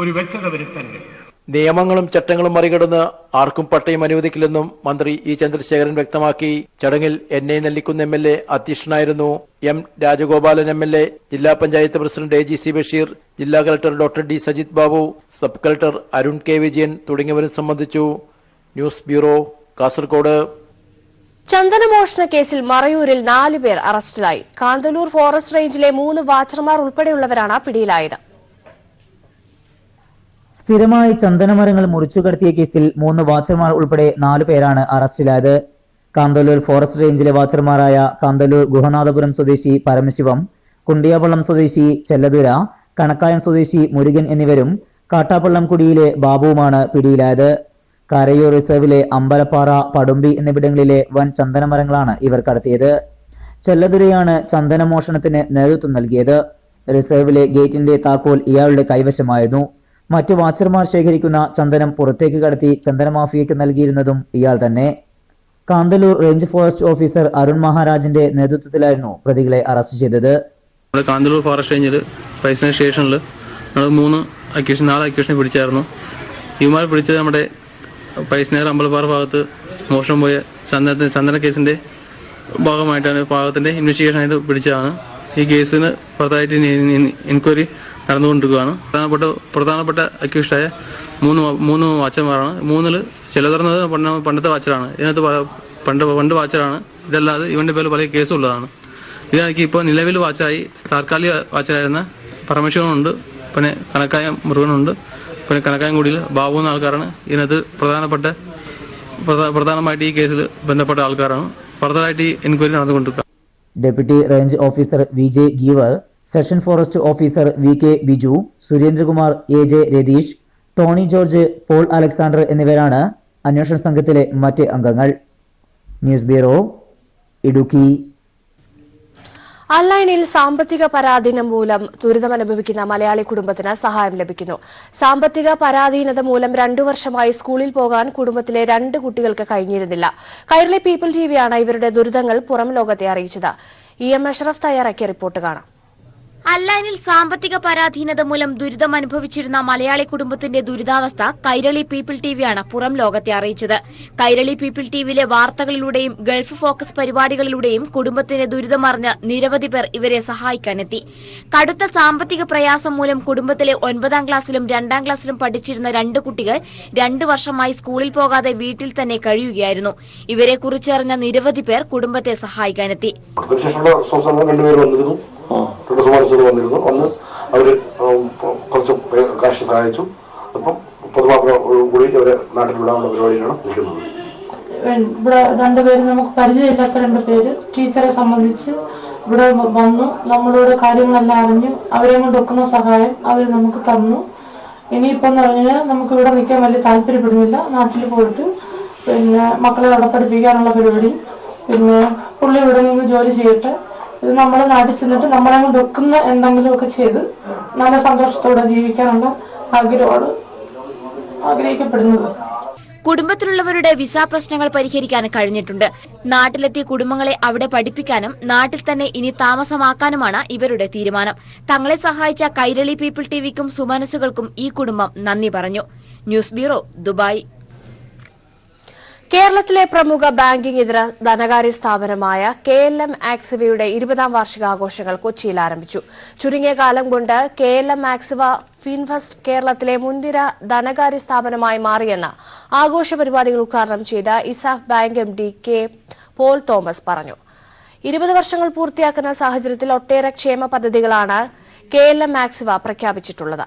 ഒരു വ്യക്തത വരുത്താൻ കഴിയും. നിയമങ്ങളും ചട്ടങ്ങളും മറികടന്ന് ആർക്കും പട്ടയം അനുവദിക്കില്ലെന്നും മന്ത്രി ഇ ചന്ദ്രശേഖരൻ വ്യക്തമാക്കി. ചടങ്ങിൽ NA നെല്ലിക്കുന്ന് MLA അധ്യക്ഷനായിരുന്നു. M രാജഗോപാലൻ MLA, ജില്ലാ പഞ്ചായത്ത് പ്രസിഡന്റ് AGC ബഷീർ, ജില്ലാ collector doctor D Sajith Babu, sub collector Arun K Vijayan തുടങ്ങിയവരും സംബന്ധിച്ചു. News bureau, Kasaragod. ചന്ദനമോഷണ കേസിൽ മറയൂരിൽ 4 പേർ അറസ്റ്റിലായി. കാന്തല്ലൂർ ഫോറസ്റ്റ് റേഞ്ചിലെ 3 വാച്ചർമാർ ഉൾപ്പെടെയുള്ളവരാണ് പിടിയിലായത്. സ്ഥിരമായി ചന്ദനമരങ്ങൾ മുറിച്ചുകടത്തിയ കേസിൽ 3 വാച്ചർമാർ ഉൾപ്പെടെ 4 പേരാണ് അറസ്റ്റിലായത്. കാന്തല്ലൂർ ഫോറസ്റ്റ് റേഞ്ചിലെ വാച്ചർമാരായ കാന്തല്ലൂർ ഗുഹനാഥപുരം സ്വദേശി പരമശിവം, കുണ്ടിയാപള്ളം സ്വദേശി ചെല്ലതുര, കണക്കായം സ്വദേശി മുരുകൻ എന്നിവരും കാട്ടാപ്പള്ളം കുടിയിലെ ബാബുവുമാണ് പിടിയിലായത്. കരയൂർ റിസർവിലെ അമ്പലപ്പാറ, പടുമ്പി എന്നിവിടങ്ങളിലെ വൻ ചന്ദനമരങ്ങളാണ് ഇവർ കടത്തിയത്. ചെല്ലതുരയാണ് ചന്ദനമോഷണത്തിന് നേതൃത്വം നൽകിയത്. റിസർവിലെ ഗേറ്റിന്റെ താക്കോൽ ഇയാളുടെ കൈവശമായിരുന്നു. മറ്റു വാച്ചർമാർ ശേഖരിക്കുന്ന ചന്ദനം പുറത്തേക്ക് കടത്തി ചന്ദനമാഫിയയ്ക്ക് നൽകിയിരുന്നതും ഇയാൾ തന്നെ. Kanthalloor range forest officer Arun മഹാരാജിന്റെ നേതൃത്വത്തിലായിരുന്നു പ്രതികളെ അറസ്റ്റ് ചെയ്തത്. കാന്തല്ലൂർ ഫോറസ്റ്റ് റേഞ്ചിൽ പൈസ സ്റ്റേഷനിൽ 4 അക്യൂഷനെ പിടിച്ചായിരുന്നു. ഇവന്മാർ പിടിച്ചത് നമ്മുടെ പൈസനേർ അമ്പലപ്പാറ ഭാഗത്ത് മോഷണം പോയ ചന്ദന കേസിന്റെ ഭാഗമായിട്ടാണ്, ഭാഗത്തിന്റെ ഇൻവെസ്റ്റിഗേഷനായിട്ട് പിടിച്ചതാണ്. ഈ കേസിന് പുറത്തായിട്ട് എൻക്വയറി നടന്നുകൊണ്ടിരിക്കുകയാണ്. പ്രധാനപ്പെട്ട അക്യൂസ്ഡായ 3 വാച്ചർമാരാണ്. 3-ൽ ചിലതർന്നത് പണ്ടത്തെ വാച്ചറാണ്. ഇതിനകത്ത് പണ്ട് വാച്ചറാണ്. ഇതല്ലാതെ ഇവന്റെ പേരിൽ പല കേസും ഉള്ളതാണ്. ഇതിനാണെങ്കിൽ ഇപ്പോൾ നിലവിൽ വാച്ചായി താൽക്കാലിക വാച്ചറായിരുന്ന പരമശിവനുണ്ട്, പിന്നെ കണക്കായ മുരുകനുണ്ട്, പിന്നെ കണക്കായംകുടിയിൽ ബാബു എന്ന ആൾക്കാരാണ് ഇതിനകത്ത് പ്രധാനമായിട്ട് ഈ കേസിൽ ബന്ധപ്പെട്ട ആൾക്കാരാണ്. ഫർദറായിട്ട് ഈ എൻക്വയറി നടന്നുകൊണ്ടിരിക്കുക. Deputy range officer VJ Geevar, section forest officer VK Biju, Surendrakumar, AJ Ratheesh, Tony George, Paul Alexander എന്നിവരാണ് അന്വേഷണ സംഘത്തിലെ മറ്റ് അംഗങ്ങൾ. News bureau, Idukki. ഓൺലൈനിൽ സാമ്പത്തിക പരാധീനം മൂലം ദുരിതമനുഭവിക്കുന്ന മലയാളി കുടുംബത്തിന് സഹായം ലഭിക്കുന്നു. സാമ്പത്തിക പരാധീനത മൂലം 2 വർഷമായി സ്കൂളിൽ പോകാൻ കുടുംബത്തിലെ 2 കുട്ടികൾക്ക് കഴിഞ്ഞിരുന്നില്ല. കൈരളി പീപ്പിൾ TVയാണ് ഇവരുടെ ദുരിതങ്ങൾ പുറം ലോകത്തെ അറിയിച്ചത്. EM അഷ്റഫ് തയ്യാറാക്കിയ റിപ്പോർട്ട് കാണാം. അല്ലൈനിൽ സാമ്പത്തിക പരാധീനത മൂലം ദുരിതം അനുഭവിച്ചിരുന്ന മലയാളി കുടുംബത്തിന്റെ ദുരിതാവസ്ഥ കൈരളി പീപ്പിൾ ടിവിയാണ് പുറം ലോകത്തെ അറിയിച്ചത്. കൈരളി പീപ്പിൾ ടിവിയിലെ വാർത്തകളിലൂടെയും ഗൾഫ് ഫോക്കസ് പരിപാടികളിലൂടെയും കുടുംബത്തിന്റെ ദുരിതമറിഞ്ഞ് നിരവധി പേർ ഇവരെ സഹായിക്കാനെത്തി. കടുത്ത സാമ്പത്തിക പ്രയാസം മൂലം കുടുംബത്തിലെ 9ാം ക്ലാസ്സിലും 2ാം ക്ലാസ്സിലും പഠിച്ചിരുന്ന 2 കുട്ടികൾ 2 വർഷമായി സ്കൂളിൽ പോകാതെ വീട്ടിൽ തന്നെ കഴിയുകയായിരുന്നു. ഇവരെ കുറിച്ചറിഞ്ഞ നിരവധി പേർ കുടുംബത്തെ സഹായിക്കാനെത്തി. വന്നിരുന്നു അന്ന് അവർ കുറച്ച് കാശ് സഹായിച്ചു. അപ്പം പൊതുമാപ്പിള കൂടി അവരെ നാട്ടിൽ വിടാനുള്ള പരിപാടിയാണ് നിൽക്കുന്നത്. ഇവിടെ 2 പേര് നമുക്ക് പരിചയമില്ലാത്ത 2 പേര് ടീച്ചറെ സംബന്ധിച്ച് ഇവിടെ വന്നു. നമ്മളോട് കാര്യങ്ങളെല്ലാം അറിഞ്ഞു. അവരെ കൊണ്ട് ഒക്കുന്ന സഹായം അവർ നമുക്ക് തന്നു. ഇനിയിപ്പം എന്ന് പറഞ്ഞാൽ നമുക്ക് ഇവിടെ നിൽക്കാൻ വലിയ താല്പര്യപ്പെടുന്നില്ല. നാട്ടിൽ പോയിട്ട് പിന്നെ മക്കളെ അവിടെ പഠിപ്പിക്കാനുള്ള പരിപാടി, പിന്നെ പുള്ളി ഇവിടെ നിന്ന് ജോലി ചെയ്യട്ടെ, ഇത് നമ്മൾ നാട്ടിൽ ചെന്നിട്ട് നമ്മളെ കൊണ്ട് വെക്കുന്ന എന്തെങ്കിലുമൊക്കെ ചെയ്ത് നല്ല സന്തോഷത്തോടെ ജീവിക്കാനുള്ള ആഗ്രഹമാണ് ആഗ്രഹിക്കപ്പെടുന്നത്. കുടുംബത്തിലുള്ളവരുടെ വിസ പ്രശ്നങ്ങൾ പരിഹരിക്കാൻ കഴിഞ്ഞിട്ടുണ്ട്. നാട്ടിലെത്തിയ കുടുംബങ്ങളെ അവിടെ പഠിപ്പിക്കാനും നാട്ടിൽ തന്നെ ഇനി താമസമാക്കാനുമാണ് ഇവരുടെ തീരുമാനം. തങ്ങളെ സഹായിച്ച കൈരളി പീപ്പിൾ ടിവിക്കും സുമനസുകൾക്കും ഈ കുടുംബം നന്ദി പറഞ്ഞു. News bureau, Dubai. കേരളത്തിലെ പ്രമുഖ ബാങ്കിംഗ് ഇതര ധനകാര്യ സ്ഥാപനമായ KLM ആക്സിവയുടെ 20ാം വാർഷികാഘോഷങ്ങൾ കൊച്ചിയിൽ ആരംഭിച്ചു. ചുരുങ്ങിയ കാലം കൊണ്ട് KLM ആക്സിവ ഫിൻഫസ്റ്റ് കേരളത്തിലെ മുൻനിര ധനകാര്യ സ്ഥാപനമായി മാറിയെന്ന് ആഘോഷ പരിപാടികൾ ഉദ്ഘാടനം ചെയ്ത ESAF bank MD K Paul Thomas പറഞ്ഞു. 20 വർഷങ്ങൾ പൂർത്തിയാക്കുന്ന സാഹചര്യത്തിൽ ഒട്ടേറെ ക്ഷേമ പദ്ധതികളാണ് KLM ആക്സിവ പ്രഖ്യാപിച്ചിട്ടുള്ളത്.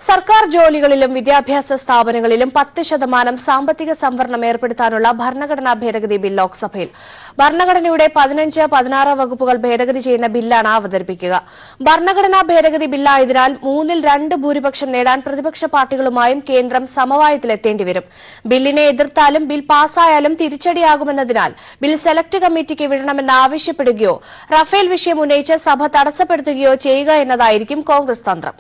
സർക്കാർ ജോലികളിലും വിദ്യാഭ്യാസ സ്ഥാപനങ്ങളിലും 10% സാമ്പത്തിക സംവരണം ഏർപ്പെടുത്താനുള്ള ഭരണഘടനാ ഭേദഗതി ബിൽ ലോക്സഭയിൽ. ഭരണഘടനയുടെ 15, 16 വകുപ്പുകൾ ഭേദഗതി ചെയ്യുന്ന ബില്ലാണ് അവതരിപ്പിക്കുക. ഭരണഘടനാ ഭേദഗതി ബില്ലായതിനാൽ 3ൽ 2 ഭൂരിപക്ഷം നേടാൻ പ്രതിപക്ഷ പാർട്ടികളുമായും കേന്ദ്രം സമവായത്തിലെത്തേണ്ടിവരും. ബില്ലിനെ എതിർത്താലും ബിൽ പാസായാലും തിരിച്ചടിയാകുമെന്നതിനാൽ ബിൽ സെലക്ട് കമ്മിറ്റിക്ക് വിടണമെന്ന് ആവശ്യപ്പെടുകയോ റഫേൽ വിഷയം ഉന്നയിച്ച് സഭ തടസ്സപ്പെടുത്തുകയോ ചെയ്യുക എന്നതായിരിക്കും കോൺഗ്രസ് തന്ത്രം.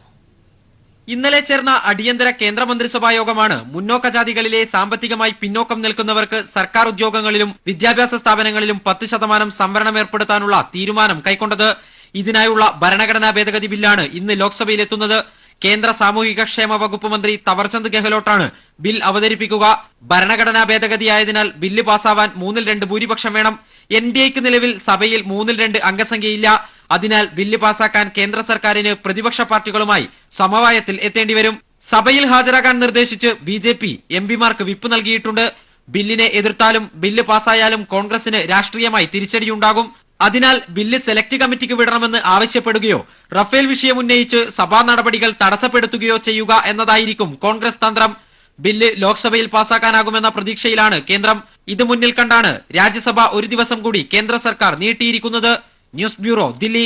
ഇന്നലെ ചേർന്ന അടിയന്തര കേന്ദ്രമന്ത്രിസഭാ യോഗമാണ് മുന്നോക്ക ജാതികളിലെ സാമ്പത്തികമായി പിന്നോക്കം നിൽക്കുന്നവർക്ക് സർക്കാർ ഉദ്യോഗങ്ങളിലും വിദ്യാഭ്യാസ സ്ഥാപനങ്ങളിലും 10% സംവരണം ഏർപ്പെടുത്താനുള്ള തീരുമാനം കൈക്കൊണ്ടത്. ഇതിനായുള്ള ഭരണഘടനാ ഭേദഗതി ബില്ലാണ് ഇന്ന് ലോക്സഭയിലെത്തുന്നത്. കേന്ദ്ര സാമൂഹിക ക്ഷേമ വകുപ്പ് മന്ത്രി തവർചന്ദ് ഗെഹ്ലോട്ടാണ് ബിൽ അവതരിപ്പിക്കുക. ഭരണഘടനാ ഭേദഗതിയായതിനാൽ ബില്ല് പാസാവാൻ 3ൽ 2 ഭൂരിപക്ഷം വേണം. NDAക്ക് നിലവിൽ സഭയിൽ 3ൽ 2 അംഗസംഖ്യയില്ല. അതിനാൽ ബില്ല് പാസാക്കാൻ കേന്ദ്ര സർക്കാരിന് പ്രതിപക്ഷ പാർട്ടികളുമായി സമവായത്തിൽ എത്തേണ്ടിവരും. സഭയിൽ ഹാജരാകാൻ നിർദ്ദേശിച്ച് BJP MPമാർക്ക് വിപ്പ് നൽകിയിട്ടുണ്ട്. ബില്ലിനെ എതിർത്താലും ബില്ല് പാസായാലും കോൺഗ്രസിന് രാഷ്ട്രീയമായി തിരിച്ചടിയുണ്ടാകും. അതിനാൽ ബില്ല് സെലക്ട് കമ്മിറ്റിക്ക് വിടണമെന്ന് ആവശ്യപ്പെടുകയോ റഫേൽ വിഷയം ഉന്നയിച്ച് സഭാ നടപടികൾ തടസ്സപ്പെടുത്തുകയോ ചെയ്യുക എന്നതായിരിക്കും കോൺഗ്രസ് തന്ത്രം. ബില്ല് ലോക്സഭയിൽ പാസാക്കാനാകുമെന്ന പ്രതീക്ഷയിലാണ് കേന്ദ്രം. ഇത് മുന്നിൽ കണ്ടാണ് രാജ്യസഭ 1 ദിവസം കൂടി കേന്ദ്ര സർക്കാർ നീട്ടിയിരിക്കുന്നത്. News bureau, Delhi.